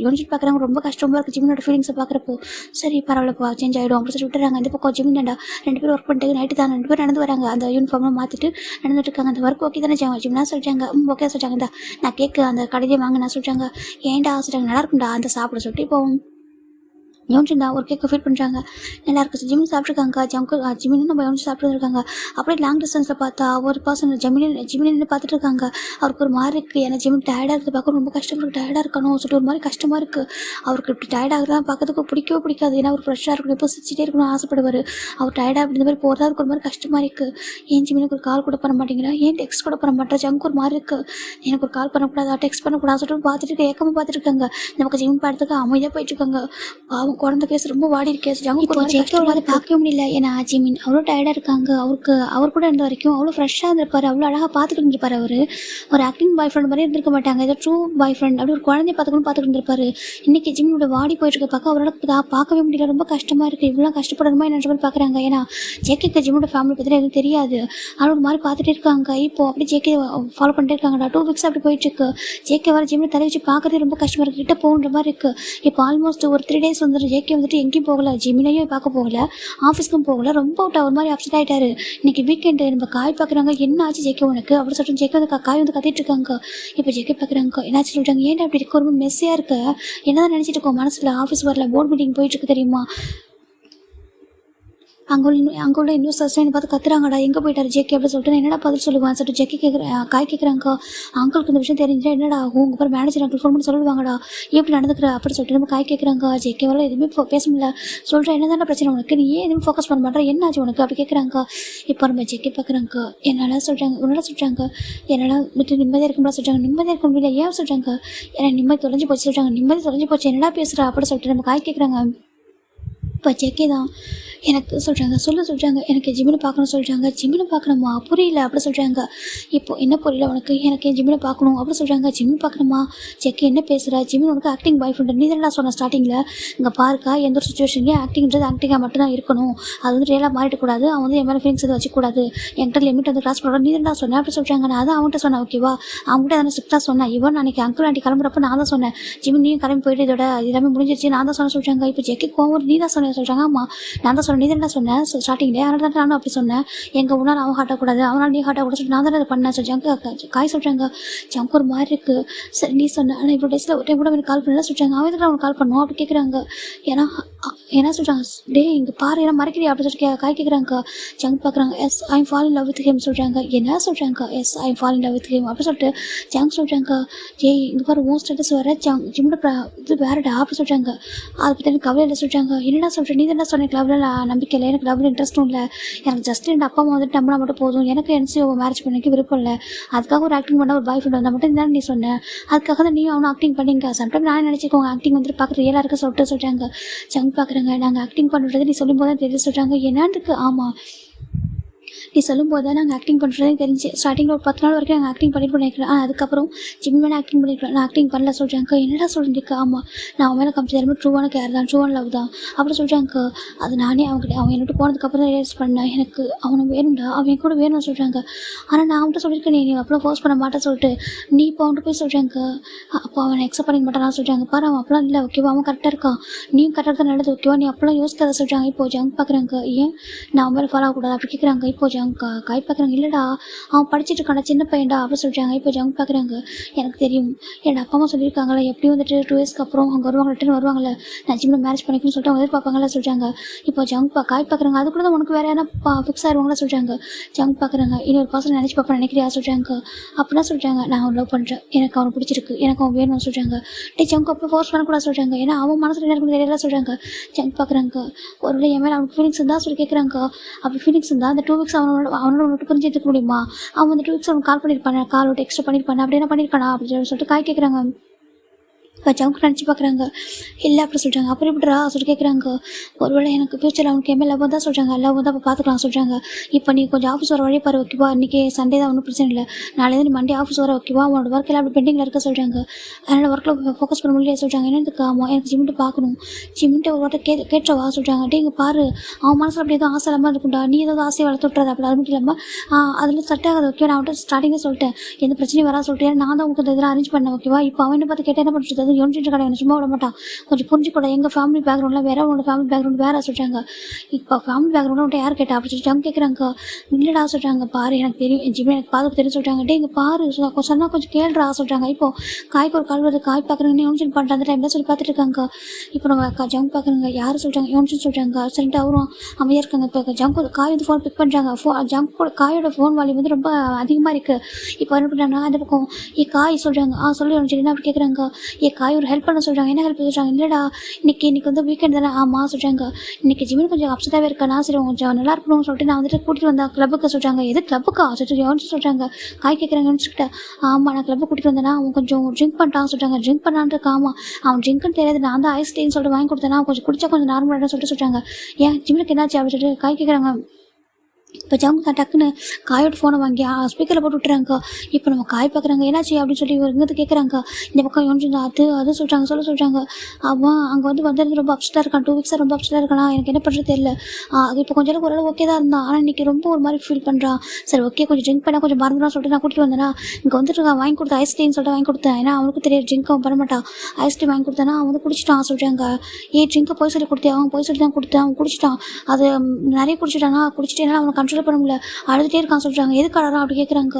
யோனிச்சிட்டு பார்க்குறாங்க. ரொம்ப கஷ்டமாக இருக்குது ஜிமினோட ஃபீலிங்ஸை பார்க்குறப்போ. சரி பரவாயில்லப்பா சேஞ்ச் ஆகிடும் அப்படின்னு சொல்லி விட்டுறாங்க. இந்த பக்கம் ஜிமின் தாண்டா 2 பேரும் ஒர்க் பண்ணிட்டு நைட்டு தான் 2 பேர் நடந்து வராங்க. அந்த யூனிஃபார்ம்லாம் மாற்றிட்டு நடந்துட்டு இருக்காங்க. அந்த ஒர்க் ஓகே தானே ஜிம்னா சொல்லிட்டாங்க. ஓகே சொல்லிட்டாங்க. இந்த நான் கேட்க அந்த கடையிலே வாங்க நான் சொல்லிட்டாங்க. ஏன்டா சொல்லிட்டாங்க. நல்லா இருக்கும்டா அந்த சாப்பிட சொல்லிட்டு இப்போ யோனிச்சின் தான் ஒரு கேக்கை ஃபீல் பண்ணுறாங்க. நல்லா இருக்குது. ஜிமின் சாப்பிட்ருக்காங்க. ஜிமின்னு நம்ம யோனிச்சு சாப்பிட்டுருக்காங்க. அப்படியே லாங் டிஸ்டன்ஸில் பார்த்தா ஒரு பர்சன் ஜிமின்னு பார்த்துட்டு இருக்காங்க. அவருக்கு ஒரு மாதிரி இருக்குது. ஏன்னா ஜிமின் டயர்டாக இருக்குது பார்க்க ரொம்ப கஷ்டமாக டயர்டாக இருக்கணும் சொல்லிட்டு ஒரு மாதிரி கஷ்டமாக இருக்குது. அவருக்கு இப்படி டயர்டாகிறதான் பார்க்கறதுக்கு பிடிக்கவே பிடிக்காது. ஏன்னா அவர் ஃப்ரெஷ்ஷாக இருக்கணும், எப்போ சிரிச்சிட்டே இருக்கணும் ஆசைப்படுவார். அவர் டயர்டாக அப்படி இந்த மாதிரி போகிறதா ஒரு மாதிரி கஷ்டமாக இருக்குது. ஏன் ஜிமினுக்கு ஒரு கால் கூட பண்ண மாட்டேங்கிறா, ஏன் டெக்ஸ்ட் கூட பண்ண மாட்டேன். ஜங்கு ஒரு மாதிரி இருக்குது. எனக்கு ஒரு கால் பண்ணக்கூடாதா, டெக்ஸ்ட் பண்ணக்கூடாது சொல்லிட்டு பார்த்துட்டு ஏக்கமாக பார்த்துட்டு இருக்காங்க. நமக்கு ஜிமின் பாடத்துக்கு அமைதியாக போயிட்டு இருக்காங்க. அவங்க குழந்தை கேஸ் ரொம்ப வாடி இருக்கே. இப்போ ஜெக்கோட பார்க்கவே முடியல. ஏன்னா ஜிமின் அவ்வளோ டயர்டாக இருக்காங்க. அவர் கூட இருந்த வரைக்கும் அவ்வளோ ஃப்ரெஷ்ஷாக இருந்திருப்பாரு. அவ்வளோ அழகாக பார்த்துட்டு இருந்திருப்பாரு. அவர் ஒரு ஆக்டிங் பாய் ஃப்ரெண்ட் மாதிரி இருந்திருக்க மாட்டாங்க. ஏதோ ட்ரூ பாய் ஃப்ரெண்ட் அப்படி ஒரு குழந்தைய பார்த்துட்டு இருந்திருப்பாரு. இன்னைக்கு ஜிமினோட வாடி போயிட்டு இருக்க பார்க்க அவரால் பார்க்கவே முடியல. ரொம்ப கஷ்டமாக இருக்குது. இவ்வளோ கஷ்டப்படணுமா என்ன மாதிரி பார்க்குறாங்க. ஏன்னா ஜேகேக்கு ஜிமினோட ஃபேமிலி பற்றி எதுவும் தெரியாது. ஆனால் ஒரு மாதிரி பார்த்துட்டே இருக்காங்க. இப்போ அப்படி ஜேகே ஃபாலோ பண்ணிட்டே இருக்காங்கடா. 2 weeks அப்படி போயிட்டு இருக்கு. ஜேகே வர ஜிமினை தலை வச்சு பார்க்கறதே ரொம்ப கஷ்டமாக இருக்குது. கிட்ட போகிற மாதிரி இருக்குது. இப்போ ஆல்மோஸ்ட் ஒரு 3 days வந்துட்டு ஜேகே வந்துட்டு எங்கேயும் போகல. ஜிமினையும் பார்க்க போகல, ஆஃபீஸ்க்கும் போகல. ரொம்ப ஒரு மாதிரி அப்செட் ஆகிட்டாரு. இன்னைக்கு வீக்கெண்டு நம்ம காய் பார்க்குறாங்க. என்ன ஆச்சு ஜேகே உனக்கு அப்படின்னு சொல்லிட்டு ஜேகே வந்து காய் வந்து கத்திட்டு இருக்காங்க. இப்போ ஜேகே பார்க்குறாங்க. என்னாச்சு சொல்கிறாங்க. ஏன்டா அப்படி இருக்க ரொம்ப மெஸ்ஸியாக இருக்க, என்னதான் நினச்சிட்டு இருக்கோம் மனசில். ஆஃபீஸ் வரல, போர்ட் மீட்டிங் போயிட்டு இருக்கு தெரியுமா. அங்கே உள்ள இன்வெஸ்டர்ஸ் என்னை பார்த்து கத்துறாங்கடா. எங்கே போயிட்டாரு ஜேகே அப்படின்னு சொல்லிட்டு என்னடா பதில் சொல்லுவான் சொல்லிட்டு ஜேகே காய் கேட்குறாங்க. அங்கிளுக்கு இந்த விஷயம் தெரிஞ்சுட்டா என்னடா ஆகும், உங்கள் பேர் மேனேஜர் அங்கிள் ஃபோன் பண்ணி சொல்லுவாங்கடா எப்படி நடந்துக்கிற அப்படின்னு சொல்லிட்டு நம்ம காய் கேட்குறாங்க. ஜேகே வரல எதுவுமே பேச முடியல. சொல்கிறேன் என்னதான பிரச்சனை உனக்கு, நீ ஏன் எதுவும் ஃபோக்கஸ் பண்ண மாட்டேற, என்ன ஆச்சு உனக்கு அப்படி கேட்குறாங்க. இப்போ நம்ம ஜேகே பார்க்குறாங்க. என்னால் சொல்கிறாங்க, உன்னால சொல்கிறாங்க, என்னால் விட்டு நிம்மதியாக இருக்கும்போது சொல்கிறாங்க. நிம்மதியாக இருக்க முடியல ஏன் சொல்கிறாங்க. ஏன்னா நிம்மதி தொலைஞ்சு போச்சு சொல்கிறாங்க. நிம்மதி தொலைஞ்சு போச்சு என்னடா பேசுகிறா அப்படின்னு சொல்லிட்டு நம்ம காய் கேட்குறாங்க. இப்போ ஜேகே தான் எனக்கு சொல்கிறாங்க. சொல்கிறாங்க எனக்கு ஜிமினை பார்க்கணும் சொல்கிறாங்க. ஜிமினை பார்க்கணுமா, புரியல அப்படி சொல்கிறாங்க. இப்போ என்ன புரியல உனக்கு, எனக்கு ஜிமினை பார்க்கணும் அப்படி சொல்கிறாங்க. ஜிமின் பார்க்கணுமா, ஜெக்கி என்ன பேசுகிறா, ஜிமின் உனக்கு ஆக்டிங் பாய் ஃப்ரெண்ட் நீ தானே சொன்ன ஸ்டார்டிங்கில். இங்கே பார்க்கா எந்த ஒரு சுச்சுவேஷன்லேயும் ஆக்டிங்கிறது ஆக்டிங்காக மட்டும்தான் இருக்கணும், அது வந்து ரியலாக மாறிடக்கூடாது, அவன் வந்து என் மேலே ஃபீலிங்ஸ் எதுவும் வச்சுக்கூடாது, என்கிட்ட லிமிட் வந்து கிராஸ் பண்ணுறோம் நீ தான் சொன்னேன் அப்படி சொல்கிறாங்க. நான் அதான் அவங்ககிட்ட சொன்னேன் ஓகேவா, அவங்ககிட்ட அதை ஸ்ட்ரிக்டாக சொன்னேன். இவன் அன்றைக்கி அங்கிள் ஆண்டி கிளம்புறப்ப நான் தான் சொன்னேன் ஜிமின் நீயும் கிளம்பி போயிட்டு இதோட எல்லாமே முடிஞ்சிருச்சு நான் தான் சொன்ன சொல்கிறாங்க. இப்போ ஜெக்கி கோவம் நீ தான் சொன்னேன் சொல்கிறாங்க. ஆமாம் நான் தான் சொன்னேன், நீ தான் சொன்னேன் ஸ்டார்டிங்லேயே, அதனால தான் நானும் அப்படி சொன்னேன். எங்கள் உன்னால் அவன் காட்டக்கூடாது, அவனால் நீ காட்டக்கூடாது சொல்லிட்டு நான் தான் அதை பண்ணேன் சொல்லிட்டாங்க. காய் சொல்கிறாங்க. ஜங்கு ஒரு மாதிரி இருக்குது. சரி நீ சொன்ன, ஆனால் இவ்வளோ டேஸில் ஒரு டைம் கூட எனக்கு கால் பண்ணல சொல்கிறாங்க. அவன் எதுக்கு அவனுக்கு கால் பண்ணுவோம் அப்படி கேட்குறாங்க. ஏன்னா என்ன சொல்கிறாங்க, டே இங்கே பாரு ஏன்னா மறைக்கிறியா அப்படி சொல்லிட்டு காய் கேட்குறாங்க. ஜங்கு பார்க்குறாங்க. Yes I am fall in love with him சொல்கிறாங்க. என்ன சொல்கிறாங்க. Yes I am fall in love with him அப்படி சொல்லிட்டு ஜங்கு சொல்கிறாங்க. ஏய் இங்கே பாரு உன் ஸ்டேட்டஸ் வேறு ஜிம்மோட இது வேறடா அப்படி சொல்கிறாங்க. அதை பற்றி எனக்கு கவலை இல்லை சொல்கிறாங்க. என்னடா சொல்கிறேன், நீ தானே சொன்ன லவ்ல நம்பிக்கை இல்லை, எனக்கு லவ்ல இன்ட்ரெஸ்ட்டும் இல்லை, எனக்கு ஜஸ்ட் என் அப்பா அம்மா வந்துட்டு நம்பினா மட்டும் போதும், எனக்கு என்சிஓ மேரேஜ் பண்ணிக்க விருப்பம் இல்லை, அதுக்காக ஒரு ஆக்டிங் பண்ண ஒரு பாய் ஃப்ரெண்ட் வந்தால் மட்டும் இருந்தாலும் நீ சொன்னேன், அதுக்காக தான் நீ அவனை ஆக்டிங் பண்ணிங்க. சம்டைம் நான் நினச்சிக்கோங்க ஆக்டிங் வந்துட்டு பார்க்க ரியலாக இருக்க சொல்லிட்டு சொல்கிறாங்க. ஜங்க் பார்க்குறாங்க. நாங்கள் ஆக்டிங் பண்ணுறது நீ சொல்லும் போது தான் தெரியும் சொல்கிறாங்க. என்னன்னுக்கு ஆமாம் நீ சொல்லும்போது தான் நாங்கள் ஆக்டிங் பண்ணுறதே தெரிஞ்சு ஸ்டார்டிங்கில் ஒரு 10 நாள் வரைக்கும் நாங்கள் ஆக்டிங் பண்ணியிருக்கேன். அதுக்கப்புறம் ஜிம் வேணா ஆக்டிங் பண்ணியிருக்கேன், நான் ஆக்டிங் பண்ணல சொல்கிறாங்க. என்னடா சொல்லிட்டு ஆமாம் நான் அவன் மேலே காமிச்சது எல்லாமே ட்ரூவான கேர் தான், ட்ரூவான லவ் தான் அப்படி சொல்கிறாங்க. அது நானே அவன் என்னட்டு போனதுக்கப்புறம் தான் ரியலைஸ் பண்ணேன், எனக்கு அவனுக்கு வேணும்டா, அவன் கூட வேணும்னு சொல்கிறாங்க. ஆனால் நான் அவன்கிட்ட சொல்லியிருக்கேன் நீ அப்பலாம் ஃபோர்ஸ் பண்ண மாட்டேன்னு சொல்லிட்டு, நீ இப்போ அவன்கிட்ட போய் சொல்கிறாங்க அப்போ அவனை அக்செப்ட் பண்ணிக்க மாட்டான் சொல்கிறாங்க. பாரு அவன் அப்பலாம் இல்லை ஓகேவா, அவன் கரெக்டாக இருக்கான், நீயும் கரெக்டாக தான் நல்லது ஓகேவா, நீ அப்பலாம் யோசிக்காத சொல்கிறாங்க. இப்போ ஜங்க் பார்க்குறாங்க, ஏன் நான் அவன் மேலே ஃபாலோ ஆகக்கூடாது அப்படி கேட்குறாங்க. இப்போ ஜங்க் காய் பார்க்குறாங்க, இல்லைடா அவன் படிச்சுட்டு இருக்கான சின்ன பையன்டா அப்படி சொல்கிறாங்க. இப்போ ஜங்க் பார்க்குறாங்க, எனக்கு தெரியும் என் அப்பா அம்மா சொல்லியிருக்காங்களே எப்படியும் வந்துட்டு 2 இயர்ஸ்க்கு அப்புறம் அவங்க வருவாங்க, ரிட்டர்ன் வருவாங்கல்ல, நான் ஜிம்மில் மேரேஜ் பண்ணிக்கணும்னு சொல்லிட்டு அவங்க எதிர்பார்ப்பாங்கல்ல சொல்கிறாங்க. இப்போ ஜங்க் காய் பார்க்குறாங்க, அது கூட தான் உனக்கு வேறு யாரா ஃபிக்ஸ் ஆயிடுவாங்களா சொல்கிறாங்க. ஜங்க் பார்க்குறாங்க, இன்னொரு பர்சன் நினச்சி பார்ப்பேன் நினைக்கிறியா சொல்கிறாங்க. அப்படின்னா சொல்கிறாங்க, நான் அவன் லவ் பண்ணுறேன், எனக்கு அவனை பிடிச்சிருக்கு, எனக்கு அவன் வேணும்னு சொல்கிறாங்க. ஜங்க் அப்போ ஃபோர்ஸ் பண்ணக்கூடாது சொல்கிறாங்க, ஏன்னா அவன் மனசில் என்ன இருக்குன்னு தெரியல சொல்கிறாங்க. ஜங்க் பார்க்குறாங்க, ஒரு என் மேலே அவனுக்கு ஃபீலிங்ஸ் இருந்தால் சொல்லி கேட்குறாங்க. அப்படி ஃபீலிங்ஸ் இருந்தால் அந்த 2 வீக்ஸ் அவனோட விட்டு புரிஞ்சு எடுத்துக்க முடியுமா, அவன் வந்து 2 வீக்ஸ் அவனுக்கு கால் பண்ணியிருப்பானே, கால் விட்டு எக்ஸ்ட்ரா பண்ணியிருப்பானே, அப்படி என்ன பண்ணியிருக்கானா அப்படின்னு சொல்லிட்டு காய் கேட்குறாங்க. இப்போ ஜங்க் நினச்சி பார்க்குறாங்க, இல்லை அப்படி சொல்கிறாங்க. அப்படி இப்படிரா சொல்லி கேட்குறாங்க. ஒருவேளை எனக்கு ஃபியூச்சரில் அவனுக்கு எம்எல் லவ் தான் சொல்கிறாங்க, லவ் தான் அப்போ பார்த்துக்கலாம் சொல்கிறாங்க. இப்போ நீ கொஞ்சம் ஆஃபீஸ் வர வழி பாரு ஓகேவா, இன்றைக்கி சண்டே தான் ஒன்றும் பிரச்சனை இல்லை, நாளைக்கு நீ மண்டே ஆஃபீஸ் வர ஓகேவா, அவனோட ஒர்க் எல்லாம் அப்படி பெண்டிங்கில் இருக்க சொல்கிறாங்க. அதனால் ஒர்க்கில் ஃபோக்கஸ் பண்ண முடியாது சொல்கிறாங்க. என்னதுக்கு ஆமாம் எனக்கு ஜிம்மிட்டு பார்க்கணும், ஜிம்மிட்டு ஒரு வாட்டை கேட்டவா சொல்கிறாங்க. டே இங்கே பாரு அவன் மனசில் அப்படி எதுவும் ஆசை இல்லாமல் இருக்கும்டா, நீ ஏதாவது ஆசையை வளர்த்து விட்றாது அப்படி அது மட்டும் இல்லாமல் அதில் செட் ஆகாது ஓகேவா, நான் அவன்கிட்ட ஸ்டார்டிங்கே சொல்லிட்டேன் எந்த பிரச்சனையும் வரா சொல்லிட்டேன், நான் தான் உங்களுக்கு இதெல்லாம் அரேஞ்ச் பண்ணேன் ஓகேவா. இப்போ அவன் என்ன பார்த்து கேட்டால் என்ன பண்ணுறது, அது யோசிச்சுட்டு கடை சும்மா விட மாட்டான், கொஞ்சம் புரிஞ்சுக்கூட எங்கள் ஃபேமிலி பேக்ரவுண்ட்லாம் வேறு, உன்னோட ஃபேமிலி பேக்ரவுண்ட் வேறு சொல்கிறாங்க. இப்போ ஃபேமிலி பேக்ரவுண்ட் உன்ட்ட யார் கேட்டா அப்படி சொல்லிட்டு அவங்க கேட்குறாங்க. இல்லைடா சொல்கிறாங்க, பாரு எனக்கு தெரியும் என் ஜிம்மில் எனக்கு பாதுகாப்பு தெரியும் சொல்கிறாங்க. டே இங்கே பாரு சொன்னால் கொஞ்சம் கேள்றா சொல்கிறாங்க. இப்போ காய்க்கு ஒரு கால் வருது, காய் பார்க்குறீங்கன்னு யோன்ஷன் பண்ணுற அந்த டைமில் சொல்லி பார்த்துட்டு இருக்காங்க. இப்போ நம்ம ஜங்க் பார்க்குறாங்க, யார் சொல்கிறாங்க யோன்ஷன் சொல்கிறாங்க சொல்லிட்டு அவரும் அமைதியாக இருக்காங்க. இப்போ ஜங்க் காய் வந்து ஃபோன் பிக் பண்ணுறாங்க, ஜங்கோட காயோட ஃபோன் வால்யூம் வந்து ரொம்ப அதிகமாக இருக்குது. இப்போ என்ன பண்ணுறாங்கன்னா அந்த பக்கம் காய் சொல்கிறாங்க, சொல்லி ஒன்று என்ன அப்படி கேட்குறாங்க. காய் ஒரு ஹெல்ப் பண்ண சொல்கிறாங்க, என்ன ஹெல்ப் சொல்கிறாங்க. இல்லைடா இன்னைக்கு வந்து வீக்கெண்ட் தானே, ஆமாம் சொல்கிறாங்க. இன்னைக்கு ஜிம்மில் கொஞ்சம் அப்செட்டாகவே இருக்கா, சரி கொஞ்சம் நல்லா இருக்கணும்னு சொல்லிட்டு நான் வந்துட்டு கூட்டிகிட்டு வந்தேன் கிளப்புக்கு சொல்கிறாங்க. எது கிளப்புக்கா சொல்லிட்டு யோசிச்சு சொல்கிறாங்க. காய் கேட்குறாங்க யோசிச்சுக்கிட்டேன், ஆமாம் நான் கிளப்புக்கு கூட்டிகிட்டு வந்தேன்னா அவன் கொஞ்சம் ட்ரிங்க் பண்ணிட்டான்னு சொல்கிறாங்க. ட்ரிங்க் பண்ணான்ட்டு ஆமாம் அவன் ட்ரிங்க்னு தெரியாது, நான் தான் ஐஸ் டீன்னு சொல்லிட்டு வாங்கி கொடுத்தேன்னா கொஞ்சம் குடிச்சா கொஞ்சம் நார்மலாக சொல்லிட்டு சொல்கிறாங்க. ஏன் ஜிம்மிலுக்கு என்னாச்சு அப்படின்னு சொல்லிட்டு காய் கேட்குறாங்க. இப்போ ஜவுங்க டக்குன்னு காயோட ஃபோனை வாங்கி ஸ்பீக்கரில் போட்டு விட்டுறாங்க. இப்போ நம்ம காய் பார்க்குறாங்க, என்னாச்சு அப்படின்னு சொல்லி இவங்க கேட்குறாங்க. இந்த பக்கம் யோசிச்சு அது சொல்கிறாங்க சொல்கிறாங்க. அவன் அங்கே வந்து ரொம்ப அப்செட்டாக இருக்கான், 2 வீக்ஸாக ரொம்ப அப்செட்டாக இருக்கானா, எனக்கு என்ன பண்ணுறது தெரியல. அது இப்போ கொஞ்சம் நேரம் ஓரளவு ஓகே தான் இருந்தான், ஆனால் இன்றைக்கி ரொம்ப ஒரு மாதிரி ஃபீல் பண்ணுறான். சரி ஓகே கொஞ்சம் ட்ரிங்க் பண்ணால் கொஞ்சம் மறந்துடும் சொல்லிட்டு நான் கூட்டிகிட்டு வந்தேன்னா இங்கே வந்துட்டு நான் வாங்கி கொடுத்தேன் ஐஸ்கிரீம் சொல்லிட்டு வாங்கி கொடுத்தேன். ஏன்னா அவனுக்கு தெரியாது ட்ரிங்க் அவன் பண்ண மாட்டான். ஐஸ்கிரீம் வாங்கி கொடுத்தேன்னா அவன் வந்து குடிச்சிட்டான் சொல்கிறாங்க. ட்ரிங்கை போய் சொல்லி கொடுத்தேன், அவன் போய் சொல்லி தான் கொடுத்தேன், அவன் குடிச்சிட்டான். அது நிறைய குடிச்சிட்டானா, குடிச்சிட்டேன்னா அவனை கண்ட்ரோல் பண்ண முடியல, அழுதுகிட்டே இருக்கான் சொல்கிறாங்க. எதுக்கு அழகான் அப்படி கேட்குறாங்க.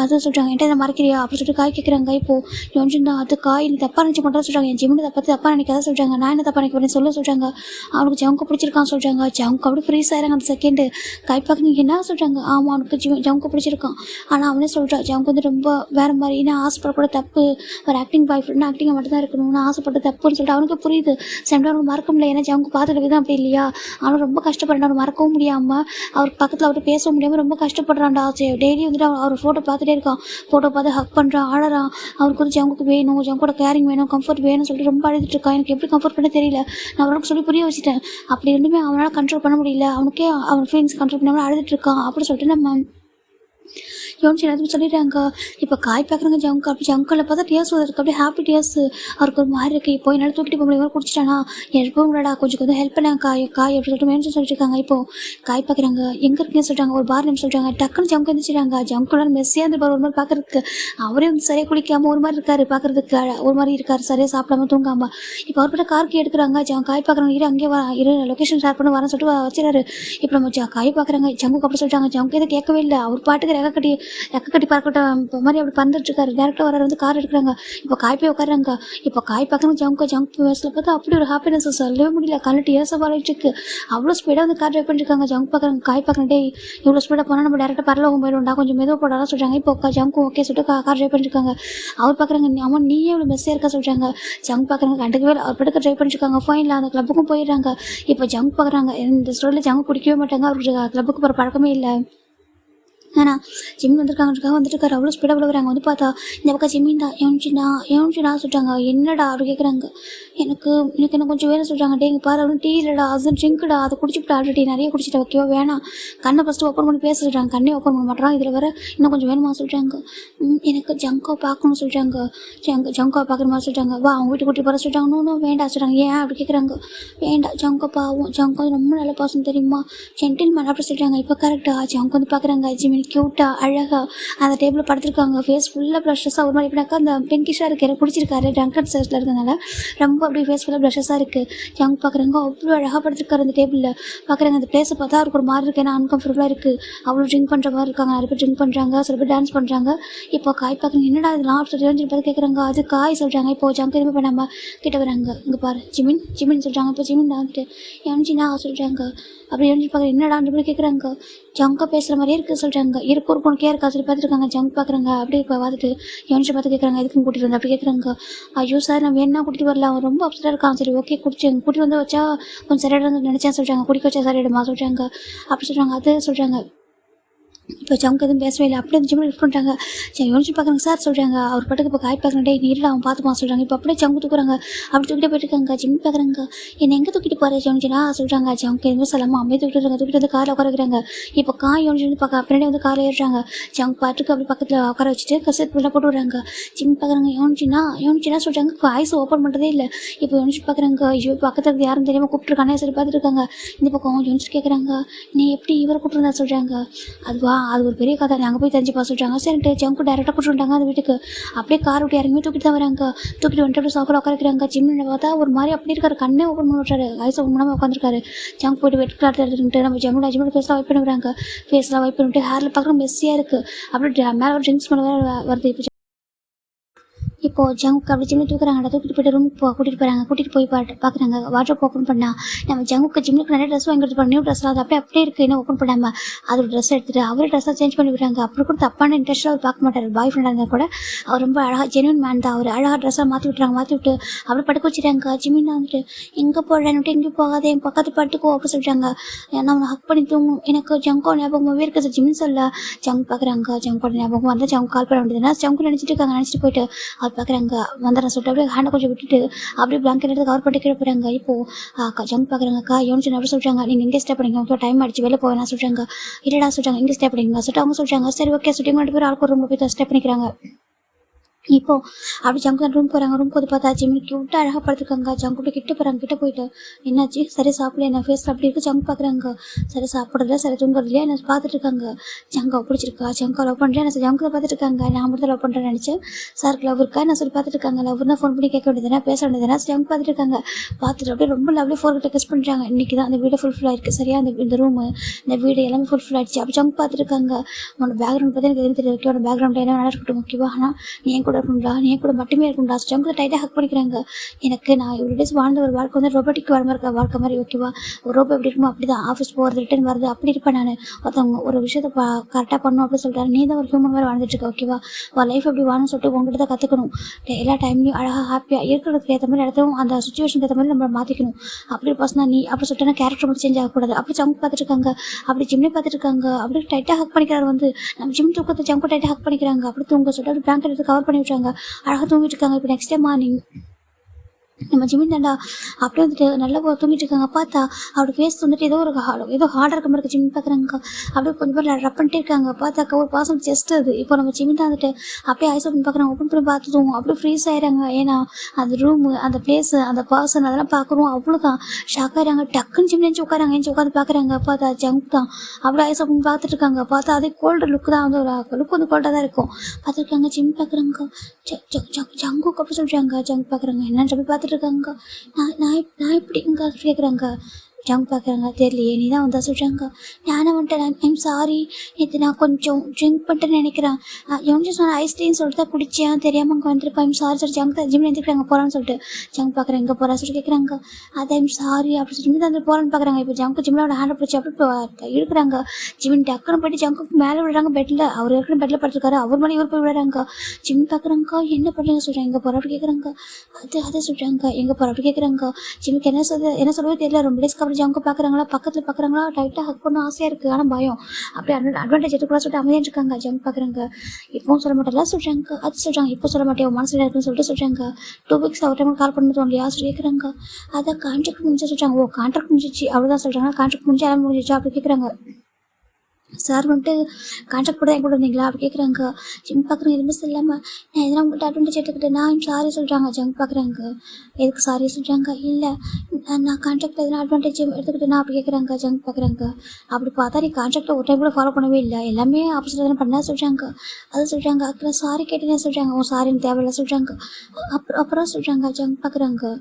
அது சொல்கிறாங்க என்கிட்ட இதை மறைக்கிறியா அப்படி சொல்லிட்டு காய் கேட்குறாங்க. இப்போது யோசிச்சுருந்தா அது காய் நீ தப்பாக நினச்சி பண்ணுறா சொல்கிறாங்க. என் ஜிம்மில் தப்பாக நினைக்காத சொல்கிறாங்க. நான் என்ன தப்பாக நினைக்க போறேன்னு சொல்கிறாங்க. அவனுக்கு ஜவுக்கு பிடிச்சிருக்கான் சொல்கிறாங்க. ஜவுக்கு அப்படி ஃப்ரீஸ் ஆகிறாங்க அந்த செகண்டு. காய் பார்க்க நீங்கள் என்ன சொல்கிறாங்க. ஆமாம் அவனுக்கு ஜவுக்கு பிடிச்சிருக்கான், ஆனால் அவனே சொல்கிறான் ஜவுக்கு வந்து ரொம்ப வேறு மாதிரி, நான் ஆசைப்படக்கூட தப்பு, ஒரு ஆக்டிங் பாய் ஃப்ரெண்ட் ஆக்டிங்கை மட்டும் தான் இருக்கணும், நான் ஆசைப்பட்ட தப்புன்னு சொல்லிட்டு அவனுக்கு புரியுது. செம்டா அவனுக்கு மறக்க முடியல, ஏன்னா ஜவுக்கு பார்த்துட்டு விதம் அப்படி இல்லையா, அவனும் ரொம்ப கஷ்டப்படுறான், அவனை மறக்கவும் முடியாமல் அவர் பக்கத்தில் அவர்கிட்ட பேசவும் முடியாமல் ரொம்ப கஷ்டப்படுறான்டா. சரி டெய்லி வந்துட்டு அவர் ஃபோட்டோ பார்த்துட்டே இருக்கான், ஃபோட்டோ பார்த்து ஹக் பண்ணுறான், ஆடுறான். அவருக்கு வந்து ஜவுக்கு வேணும், ஜவுக்கோட கேரிங் வேணும், கம்ஃபர்ட் வேணும்னு சொல்லிட்டு ரொம்ப அழுதுட்டு இருக்கான். எனக்கு எப்படி கம்ஃபர்ட் பண்ண தெரியல, நான் அவனுக்கு சொல்லி புரிய வச்சுட்டேன். அப்படி இருந்துமே அவனால் கண்ட்ரோல் பண்ண முடியல, அவனுக்கே அவன் ஃபீலிங்ஸ் கண்ட்ரோல் பண்ணாமல் அழுதுட்டு இருக்கான் அப்படின்னு சொல்லிட்டு நம்ம யோசிச்சு எல்லாத்தையும் சொல்லிட்டாங்க. இப்போ காய் பார்க்குறாங்க ஜவுக்கு. அப்படி ஜவுக்கில் பார்த்தா டியர்ஸ் வருதுக்கு அப்படியே ஹாப்பி டியர்ஸ். அவருக்கு ஒரு மாதிரி இருக்குது. இப்போ என்னால் தூக்கிட்டு போக முடியும், குடிச்சிட்டானா எப்பவும் இல்லடா கொஞ்சம் ஹெல்ப் பண்ணாங்க காய் அப்படி சொல்லிட்டு வேணும்னு சொல்லிட்டு இருக்காங்க. இப்போது காய் பார்க்குறாங்க, எங்கே இருக்குன்னு சொல்கிறாங்க, ஒரு பார் நேம் சொல்கிறாங்க. டக்குன்னு ஜவுக்கு எழுந்திரிச்சிட்டாங்க. ஜவுக்குள்ள மெஸ்ஸியாக இருந்துருப்பார் ஒரு மாதிரி பார்க்குறதுக்கு. அவரே வந்து சரியாக குளிக்காமல் ஒரு மாதிரி இருக்காரு, பார்க்குறதுக்கு ஒரு மாதிரி இருக்கார், சரியாக சாப்பிடாம தூங்காமல். இப்போ அவர்கிட்ட கார்க்கு எடுக்கிறாங்க. காய் பார்க்குறாங்க, அங்கே லொக்கேஷன் ஷேர் பண்ண வரேன்னு சொல்லிட்டு வச்சுறாரு. இப்போ நம்ம காய் பார்க்குறாங்க ஜவுக்கு அப்படி சொல்லிட்டாங்க. ஜவுக்கு எதை கேட்கவே இல்லை, அவர் பாட்டுக்கு ரெக்க கட்டி பார்க்கட்டும் இப்போ மாதிரி அப்படி பறந்துட்டு இருக்காரு. டேரக்டாக வர வந்து கார் எடுக்கிறாங்க. இப்போ காய் போய் உட்காராங்க. இப்போ காய் பார்க்கணும் ஜங்க் வயசில் பார்த்தா அப்படி ஒரு ஹாப்பினஸ் சொல்லவே முடியல. கல்லிட்டு ஏச பாலிட்டுருக்கு, அவ்வளோ ஸ்பீடாக வந்து கார் ட்ரைவ் பண்ணிருக்காங்க. ஜங்க் பார்க்குறாங்க. காய் பார்க்குறேன், டே இவ்வளோ ஸ்பீடாக போனால் நம்ம டேரக்டாக பரலோகம் போயிடும்டா, கொஞ்சம் மெதுவாக போடாதான் சொல்கிறாங்க. இப்போ ஜங்க்கும் ஓகே சொல்லிட்டு கார் ட்ரைவ் பண்ணிருக்காங்க. அவர் பார்க்குறாங்க, அவன் நீயே இவ்வளோ மெஸ்ஸியாக இருக்கா சொல்கிறாங்க. ஜங்க் பார்க்குறாங்க, கண்டுக்கவே அவர் படுக்க ட்ரைவ் பண்ணிருக்காங்க. ஃபைனில் அந்த கிளப்புக்கும் போயிடுறாங்க. இப்போ ஜங்க் பார்க்குறாங்க, இந்த ஸ்டோரியில் ஜங்க் பிடிக்கவே மாட்டாங்க, அவருக்கு கிளப்புக்கு போகிற பழக்கமே இல்லை. ஏன்னா ஜிம் வந்திருக்காங்கன்றக்காக வந்துட்டுருக்காரு. அவ்வளோ ஸ்பீடாக விழுகுறாங்க. வந்து பார்த்தா இந்த பக்கம் ஜிம்மின் தான் ஏன்ச்சுடா சொல்லிட்டாங்க. என்னடா அப்படி கேட்குறாங்க. எனக்கு எனக்கு என்ன கொஞ்சம் வேலை சொல்கிறாங்க. டே இங்கே பாரு அப்படின்னு டீ இல்லைடா அது ட்ரிங்க்குடா அதை குடிச்சுட்டா ஆல்ரெடி நிறைய குடிச்சிட்டு ஓகேவா வேணாம். கண்ணை ஃபஸ்ட்டு ஓப்பன் பண்ணி பேச சொல்கிறாங்க. கண்ணே ஓப்பன் பண்ண மாட்டான். இதில் வர இன்னும் கொஞ்சம் வேணுமா சொல்கிறாங்க. எனக்கு ஜங்கோ பார்க்கணும்னு சொல்கிறாங்க. ஜங்கோவை பார்க்குற மாதிரி சொல்கிறாங்க. வா அவங்க வீட்டுக்கு கூட்டி போகிற சொல்கிறாங்க. இன்னும் வேண்டாம் சொல்கிறாங்க. ஏன் அப்படி கேட்குறாங்க. வேண்டாம் ஜங்கோ பாவம் ஜங்கோ ரொம்ப நல்ல பாசம் தெரியுமா ஜென்டில்மேன் அப்படி சொல்கிறாங்க. இப்போ கரெக்டாக ஜங்கோ வந்து பார்க்குறாங்க. ஜிமினி க்யூட்டாக அழகாக அந்த டேபிளில் படுத்துருக்காங்க. ஃபேஸ் ஃபுல்லாக ப்ளஷஸாக ஒரு மாதிரி எப்படினாக்கா அந்த பிங்கிஷாக இருக்குது. எனக்கு பிடிச்சிருக்காரு. ட்ரங்கன் சர்ச்சில் இருக்கிறதுனால ரொம்ப அப்படியே ஃபேஸ் ஃபுல்லாக ப்ளஷஸாக இருக்குது. ஜங் பார்க்குறாங்க. அவ்வளோ அழகாக படுத்துருக்காரு அந்த டேபிளில். பார்க்குறாங்க அந்த பிளேஸை பார்த்தா அவருக்கு ஒரு மாதிரி இருக்குது. ஏன்னா அன்கம்ஃபர்டபுளாக இருக்குது. அவ்வளோ ட்ரிங்க் பண்ணுற மாதிரி இருக்காங்க. நிறைய பேர் ட்ரிங்க் பண்ணுறாங்க. சில பேர் டான்ஸ் பண்ணுறாங்க. இப்போ காய் பார்க்குறாங்க. என்னடா இதெல்லாம் அப்படி சொல்லி பார்த்து கேட்குறாங்க. அது காய் சொல்கிறாங்க. இப்போ ஜங்க் எதுவுமே பண்ணாமல் கிட்ட வராங்க. இங்கே பாரு ஜிமின் சொல்கிறாங்க. இப்போ ஜிமின் தான் வந்துட்டு எம்ஜினா சொல்கிறாங்க. அப்படி எழுந்து பார்க்குறேன். என்னடான்னு போய் கேட்குறாங்க. ஜங்கா பேசுகிற மாதிரியே இருக்குது சொல்கிறாங்க. இருக்கும் கேட்கா சொல்லி பார்த்துருக்காங்க. ஜங்க் பார்க்குறாங்க. அப்படியே இப்போ பார்த்துட்டு எவனிச்சு பார்த்து கேட்குறாங்க. எதுக்கும் கூட்டிகிட்டு வந்து அப்படி கேட்குறாங்க. ஐயோ சார் நான் வேணா கூட்டிகிட்டு வரல. அவன் ரொம்ப அப்செட்டாக இருக்கான். சரி ஓகே கூட்டிகிட்டு வந்து வச்சா கொஞ்சம் சரியாயிடும் நினச்சேன் சொல்கிறாங்க. குடிக்க வச்சா சரியாயிடுமா சொல்கிறாங்க. அப்படி சொல்கிறாங்க. அது சொல்கிறாங்க. இப்போ ஜங்க் எதுவும் பேசவே இல்லை. அப்படியே ஜிம்மில் லிஃப்ட் பண்ணுறாங்க. சரி யோசிச்சு பார்க்குறாங்க. சார் சொல்கிறாங்க. அவர் பாட்டுக்கு இப்போ காய் பார்க்குறேன். டே நீரில் அவன் பார்த்துப்பான் சொல்கிறாங்க. இப்போ அப்படியே ஜங்கு தூக்குறாங்க. அப்படி தூக்கிட்டே போயிட்டுருக்காங்க. ஜிம் பார்க்குறாங்க. என்னை எங்கே தூக்கிட்டு போகிற யோனிச்சுனா சொல்கிறாங்க. ஜங்க் எதுவுமே சொல்லாமல் அமைதி தூக்கிட்டு வந்து காரில் உட்கார வைக்கிறாங்க. இப்போ காய் யோனிச்சு வந்து பார்க்க பின்னாடி வந்து காரில் ஏறுறாங்க. ஜங்க் பாட்டுக்கு அப்படி பக்கத்தில் உட்கார வச்சுட்டு கசட் ஃபுல்லாக போட்டு விடுறாங்க. ஜிம் பார்க்குறாங்க. யோனிச்சுனா சொல்கிறாங்க. வாய்ஸ் ஓப்பன் பண்ணுறதே இல்லை. இப்போ யோனிச்சு பார்க்குறாங்க. ஐயோ பக்கத்தில் யாரும் தெரியாமல் கூப்பிட்டுருக்கானே சரி பார்த்துட்டு இருக்காங்க. இந்த பக்கம் யோனிச்சு கேட்குறாங்க. நீ எப்படி இவரை கூப்பிட்டுருந்தா சொல்கிறாங்க. அதுவா அது ஒரு பெரிய கதை. அங்கே போய் தெரிஞ்சு பார்த்து சொல்கிறாங்க. சரிட்டு ஜங்கு டேரெக்டாக கூப்பிட்டுருந்தாங்க அந்த வீட்டுக்கு. அப்படியே கார் விட்டு இறங்கி தூக்கிட்டு தான் வராங்க. தூக்கிட்டு வந்துட்டு அப்படியே சாப்பிட உட்காருக்கிறாங்க. ஜிம்மில் பார்த்தா ஒரு மாதிரி அப்படி இருக்காரு. கண்ணே ஓப்பன் பண்ணி விட்டாரு. ஐஸ் ஓப்பன் பண்ணாமல் உட்காந்துருக்காரு. ஜங்க் போய்ட்டு வெட் கிளாத் எடுத்துட்டு நம்ம ஜிம்மில் ஃபேஸ்லாம் வைப் பண்ணி விடுறாங்க. ஃபேஸ்லாம் வைப் பண்ணிவிட்டு ஹேரில் பார்க்குற மெஸ்ஸியாக இருக்குது. அப்படியே மேலே ஒரு ட்ரிங்க்ஸ் பண்ண வருது. இப்போது ஜங்குக்கு அப்படி ஜிம்மில் தூக்குறாங்க. தூக்கிட்டு போய்ட்டு ரூமுக்கு கூட்டிகிட்டு போகிறாங்க. கூட்டிகிட்டு போய் பார்க்குறாங்க. வாட்ரோப் ஓப்பன் பண்ணால் நம்ம ஜங்குக்கு ஜிம்முக்கு நிறைய ட்ரெஸ் வாங்கி கொடுத்து நியூ ட்ரெஸ்லாம் அது அப்படியே இருக்குது. இன்னும் ஓப்பன் பண்ணாமல் அதோட ட்ரெஸ் எடுத்துகிட்டு அவரே ட்ரெஸ்ஸாக சேஞ்ச் பண்ணி விடுறாங்க. அப்படி கூட தப்பான இன்ட்ரெஸ்ட்டாக அவர் பார்க்க மாட்டார். பாய் ஃப்ரெண்டாக இருந்தால் கூட அவர் ரொம்ப அழகாக ஜென்யூன் மேன் தான். அவர் அழகாக ட்ரெஸ்ஸாக மாற்றி விட்டு அப்படி படுக்க வச்சுட்டாங்க. ஜிம்மின் வந்துட்டு எங்கே போடுறேன்னுட்டு எங்கேயும் போகாதே என் பக்கத்து படுத்துக்கோ அப்படி சொல்லிட்டாங்க. நான் அவனை ஹக் பண்ணி தூங்கும். எனக்கு ஜங்கோ ஞாபகமாகவே இருக்குது சார் ஜிம்மின் சொல்ல. ஜங்க் பார்க்குறாங்க. ஜங்கோட ஞாபகம் வந்து ஜங்க் கால் பண்ண வேண்டியதுன்னா ஜங்கு நினச்சிட்டு இருக்காங்க. நினச்சிட்டு போயிட்டு அவர் பார்க்குறாங்க. வந்துடுறேன் சொல்லிட்டு அப்படியே ஹேண்டை கொஞ்சம் விட்டுட்டு அப்படியே பிளாங்கெட் எடுத்து கவர் பண்ணிட்டு கீழே போகிறாங்க. இப்போது ஜங்க் பார்க்குறாங்க. அக்கா யோனிச்சு அப்படி சொல்கிறாங்க. நீங்கள் இங்கே ஸ்டே பண்ணிங்க. ஓகே டைம் ஆகிடுச்சு வெளில போவேன் சொல்கிறாங்க. இல்லைடா சொல்கிறாங்க. இங்கே ஸ்டே பண்ணிங்க சொல்லிட்டு அவங்க சொல்கிறாங்க. சரி ஓகே சொல்லிட்டு 2 பேர் ஆளுக்கு ஒரு ரூமில் போய் ஸ்டே பண்ணிக்கிறாங்க. இப்போ அப்படி ஜங்கு ரூம் போகிறாங்க. ரூம் போது பார்த்தா ஜிம்மில் க்யூட்டாக அழகாக படுத்துருக்காங்க. ஜங்குட்டு கிட்ட போகிறாங்க. கிட்ட போயிட்டு என்னாச்சு சரி சாப்பிடல என்ன ஃபேஸில் அப்படி இருக்குது ஜங்கு பார்க்குறாங்க. சரி சாப்பிட்றதுல சரி தூங்குறது இல்லையா என்ன பார்த்துட்டு இருக்காங்க. ஜங்கா பிடிச்சிருக்கா ஜங்கா லவ் பண்ணுறேன் என்ன ஜங்கு பார்த்துட்டு இருக்காங்க. நான் மட்டும் லவ் பண்ணுறேன்னு நினச்சேன். சாருக்கு லவ் இருக்கா என்ன சொல்லி பார்த்துட்டு இருக்காங்க. லவ்னா ஃபோன் பண்ணி கேட்க வேண்டியதுனா பேச வேண்டியதுனா ஜங்கு பார்த்துட்டு இருக்காங்க. பார்த்துட்டு அப்படியே ரொம்ப லவ்லி ஃபோர்கிட்ட கிஸ் பண்ணுறாங்க. இன்றைக்கி தான் அந்த வீடு ஃபுல்ஃபில் ஆயிருக்கு. சரியா இந்த ரூமு இந்த வீடு எல்லாமே ஃபுல்ஃபில் ஆயிடுச்சு. அப்படி ஜங்கு பார்த்துட்டு இருக்காங்க. உன்னோட பேக்ரவுண்ட் பார்த்து எனக்கு எதுவும் தெரியும். ஓகே உன்னோட பேக்ரவுண்ட் என்ன நல்லா இருக்கட்டும் ஓகேவா. ஆனால் நீ என் கூட இருக்கும்டா நீ கூட மட்டுமே இருக்கும்டா. ஜங்கு டைட்டாக ஹக் பண்ணிக்கிறாங்க. எனக்கு நான் இவ்வளோ டேஸ் வாழ்ந்த ஒரு வாழ்க்கை வந்து ரொபோட்டிக் வாழ்க்கை மாதிரி ஓகேவா. ஒரு ரோபோ எப்படி இருக்குமோ அப்படி தான். ஆஃபீஸ் போகிறது ரிட்டர்ன் வருது அப்படி இருப்பேன் நான். ஒருத்தவங்க ஒரு விஷயத்த கரெக்டாக பண்ணணும் அப்படின்னு சொல்லிட்டாரு. நீ தான் ஒரு ஹியூமன் மாதிரி வாழ்ந்துட்டு இருக்க ஓகேவா. ஒரு லைஃப் எப்படி வாழணும்னு சொல்லிட்டு உங்கள்கிட்ட தான் கற்றுக்கணும். எல்லா டைம்லையும் அழகாக ஹாப்பியாக இருக்கிறதுக்கு ஏற்ற மாதிரி இடத்தையும் அந்த சுச்சுவேஷனுக்கு ஏற்ற மாதிரி நம்ம மாற்றிக்கணும். அப்படி பர்சனாக நீ அப்படி சொல்லிட்டு கேரக்டர் மட்டும் சேஞ்ச் ஆகக்கூடாது. அப்படி ஜங்கு பார்த்துட்டு இருக்காங்க. அப்படி ஜிம்னே பார்த்துட்டு இருக்காங்க. அப்படி டைட்டாக ஹக் பண்ணிக்கிறாரு. வந்து நம்ம ஜிம் தூக்கத்தை ஜங்கு டைட்டாக ஹக் பண்ணிக்கிறாங்க. அப்படி தூங்க சொல்லிட்டு அப்படி பிளாங்கெட் எடுத்து கவர் பண்ணி விட்டாங்க. அழகாக தூங்கிட்டு இருக்காங்க. இப்போ நெக்ஸ்ட் டே மார்னிங் நம்ம ஜிம்மின் தாண்டா அப்படியே வந்துட்டு நல்லா தூங்கிட்டு இருக்காங்க. பார்த்தா அவரோட ஃபேஸ் வந்துட்டு ஏதோ ஹார்டாக இருக்க மாதிரி இருக்குது. ஜிம்மின் பார்க்குறாங்க. அப்படியே கொஞ்சம் பேர் ரப் பண்ணிட்டே இருக்காங்க. பார்த்தாக்கா ஒரு பாசம் செஸ்ட் அது. இப்போ நம்ம ஜிம்மின் தான் வந்துட்டு அப்படியே ஐஸ் ஓப்பன் பார்க்குறாங்க. ஓப்பன் பண்ணி பார்த்துட்டோம் அப்படியே ஃப்ரீஸ் ஆயிடுறாங்க. ஏன்னா அந்த ரூமு அந்த பிளேஸு அந்த பர்சன் அதெல்லாம் பார்க்குறோம். அவ்வளோதான் ஷாக் ஆயிடுறாங்க. டக்குன்னு ஜிம் நினச்சி உட்காந்து பார்க்குறாங்க. பார்த்தா ஜங்க் தான் அப்படியே ஐஸ் ஓப்பன் பார்த்துட்டு இருக்காங்க. பார்த்தா அதே கோல்டு லுக் தான் வந்து லுக் வந்து கோல்டாக தான் இருக்கும். பார்த்துருக்காங்க. ஜிம் பார்க்குறாங்க. ஜங்குக்கு அப்படி சொல்கிறாங்க. ஜங்க் பார்க்குறாங்க. என்னன்னு சொல்லி பார்த்துட்டு இருக்காங்க. நான் எப்படிங்க கேட்குறாங்க. ஜங்க் பார்க்குறாங்க. தெரியலையே நீ தான் வந்தால் சொல்கிறாங்க. நானே வந்துட்டேன். ஐம் சாரி நேற்று நான் கொஞ்சம் ட்ரிங்க் பண்ணிட்டேன்னு நினைக்கிறேன். எவனு சொன்ன ஐஸ்கிரீம் சொல்லிட்டு தான் குடித்தேன் தெரியாமல் அங்கே வந்துருப்பேன். ஐம் சாரி சார் ஜங்க் தான் ஜிம்மில் எழுந்திருக்காங்க போகிறான்னு சொல்லிட்டு ஜங்க் பார்க்குறேன். எங்கே போகிறா சொல்லி கேட்குறாங்க. அது ஐம் சாரி அப்படி சொல்லி ஜிம்மில் வந்து போகிறான்னு பார்க்குறாங்க. இப்போ ஜங்கு ஜிம்மில் ஹேண்டை பிடிச்சி அப்படி இழுக்கிறாங்க. ஜிம்மின் டக்குன்னு போய்ட்டு ஜங்குக்கு மேலே விடுறாங்க. பெட்டில் அவர் ஏற்கனவே பெட்டில் படுத்துருக்காரு. அவர் மேலே இவர் போய் விடுறாங்க. ஜிம் பார்க்குறாங்க. என்ன பண்ணுறீங்க சொல்கிறாங்க. எங்கே போகிற அப்படி கேட்குறாங்க. அதே சொல்கிறாங்க. எங்கே போகிற அப்படி கேட்குறாங்க. ஜிம்முக்கு என்ன சொல்லுவது தெரியல. ரொம்ப டேஸ்க்கு அப்படி ஜங்கு பார்க்குறாங்களா, பக்கத்தில் பார்க்குறாங்களா, டைட்டாக ஹக் பண்ண ஆசையாக இருக்குது. ஆனால் பயம். அப்படியே அட்வான்டேஜ் எடுத்துக்கூட சொல்லிட்டு அமைதியாக இருக்காங்க. ஜங்கு பார்க்குறாங்க. இப்பவும் சொல்ல மாட்டேன்ல சொல்கிறாங்க. அது சொல்கிறாங்க. இப்போ சொல்ல மாட்டேன், உன் மனசில் இருக்குன்னு சொல்லிட்டு சொல்கிறாங்க. 2 வீக்ஸ் ஒரு டைம் கால் பண்ண தோணலையா சொல்லி கேட்குறாங்க. அதை கான்ட்ராக்ட் முடிஞ்சு சொல்கிறாங்க. ஓ கான்ட்ராக்ட் முடிஞ்சிச்சு அவ்வளோதான் சொல்கிறாங்க. கான்ட்ராக்ட் முடிஞ்சு எல்லாம் முடிஞ்சிச்சா அப்படி கேட்குறாங்க. சார் வந்துட்டு கான்ட்ராக்ட் கூட என் கூட இருந்தீங்களா அப்படி கேட்குறாங்க. ஜிம் பார்க்குறேன் எதுவுமே சொல்லாமல் நான் எதனா உங்கள்கிட்ட அட்வான்டேஜ் எடுத்துக்கிட்டேன் நான் சாரி சொல்கிறாங்க. ஜங்க் பார்க்குறாங்க. எதுக்கு சாரி சொல்கிறாங்க. இல்லை நான் கான்ட்ராக்டில் எதனா அட்வான்டேஜ் எடுத்துக்கிட்டேன்னா அப்படி கேட்குறாங்க. ஜங்க் பார்க்குறாங்க. அப்படி பார்த்தா நீ கான்ட்ராக்டை ஒரு டைம் கூட ஃபாலோ பண்ணவே இல்லை, எல்லாமே ஆப்போசிட் தானே பண்ண சொல்கிறாங்க. அது சொல்கிறாங்க. அப்புறம் சாரி கேட்டேன்னு சொல்கிறாங்க. ஓ சாரின்னு தேவையில்ல சொல்கிறாங்க. அப்புறம் சொல்கிறாங்க. ஜங்க் பார்க்குறாங்க.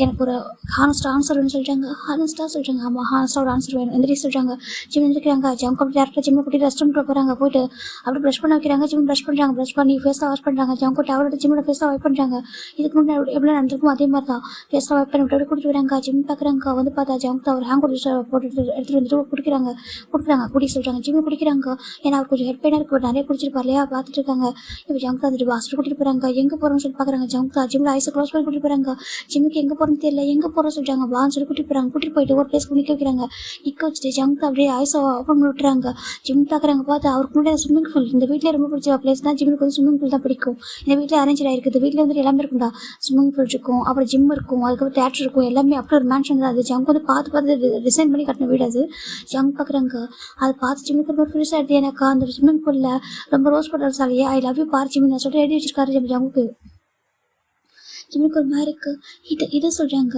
எனக்கு ஒரு ஹானஸ்ட் ஆன்சர் வேணும்னு சொல்கிறாங்க. ஹானஸ்ட்டாக சொல்கிறாங்க. ஆமாம் ஹானஸ்ட்டாக ஒரு ஆன்சர் வேணும் எந்திரி சொல்கிறாங்க. ஜிம் எழுந்திரிக்கிறாங்க. ஜம்ப் அப்படி டேரக்டாக ஜிம்மை கூட்டிட்டு ரெஸ்ட் ரூம்ல போகிறாங்க. போயிட்டு அப்படி ப்ரஷ் பண்ண வைக்கிறாங்க. ஜிம் ப்ரஷ் பண்ணுறாங்க. ப்ரஷ் பண்ணி ஃபேஸாக வாஷ் பண்ணுறாங்க. ஜம்ப் டவலோட ஜிம்மோட ஃபேஸாக வைப் பண்ணுறாங்க. இதுக்கு முன்னாடி எவ்வளோ நடந்திருக்கும் அதே மாதிரி தான் ஃபேஸாக வைப் பண்ணி விட்டு கூட்டிட்டு வராங்க. ஜிம் பார்க்குறாங்க. வந்து பார்த்தா ஜம்ப் ஒரு ஹேங் போட்டு எடுத்துகிட்டு வந்துட்டு கொடுக்குறாங்க குடி சொல்கிறாங்க. ஜிம்மு குடிக்கிறாங்க. ஏன்னா அவர் கொஞ்சம் ஹெட் பெயினாக இருக்கு, நிறைய குடிச்சிருப்பார் இல்லையா, பார்த்துட்டு இருக்காங்க. இப்போ ஜம்ப் வந்துட்டு பாஸ்ட்டு கூட்டிட்டு போகிறாங்க. எங்கே போகிறோம்னு சொல்லி பார்க்குறாங்க. ஜம்ப் ஜிம்மில் ஐஸை க்ளோஸ் பண்ணி கூட்டிட்டு போகிறாங்க. ஜிம்முக்கு எங்கே போகிறோன்னு தெரியல, எங்கே போகிறோம் சொல்கிறாங்க. வான்னு சொல்லி கூட்டிட்டு போயிட்டு ஒரு பிளேஸ்க்கு நிற்க வைக்கிறாங்க. நிற்க வச்சுட்டு ஜம்ப் அப்படியே ஐஸை ஓப்பன் பண்ணி விட்டுறாங்க. ஜிம் பார்க்குறாங்க. பார்த்து அவருக்கு முன்னாடி ஸ்விம்மிங் பூல், இந்த வீட்டில் ரொம்ப பிடிச்ச பிளேஸ் தான் ஜிம்முக்கு வந்து ஸ்விம்மிங் பூல் தான் பிடிக்கும். இந்த வீட்டில் அரேஞ்ச் ஆகிருக்குது. வீட்டில் வந்துட்டு எல்லாமே இருக்கும்டா, ஸ்விம்மிங் பூல் இருக்கும், அப்புறம் ஜிம் இருக்கும், அதுக்கப்புறம் தேட்டர் இருக்கும், எல்லாமே அப்படி ஒரு மேன்ஷன் தான் அது. ஜம்ப் வந்து பார்த்து டிசைன் பண்ணி கட்டின வீடு அது. ஜம்ப் பார்க்குறாங்க. அதை பார்த்து ஜிம்முக்கு ரொம்ப ஃப்ரெஷ்ஷாக எடுத்து எனக்கு அந்த ஸ்விம்மிங் பூலில் ரொம்ப rose Patil சாலையே I love you பார் ஜிம்னு நான் சொல்லிட்டு எழுதி வச்சிருக்காரு ஜம்முக்கு. ஜிம்முக்கு ஒரு மாதிரி இருக்குது. இது சொல்கிறாங்க.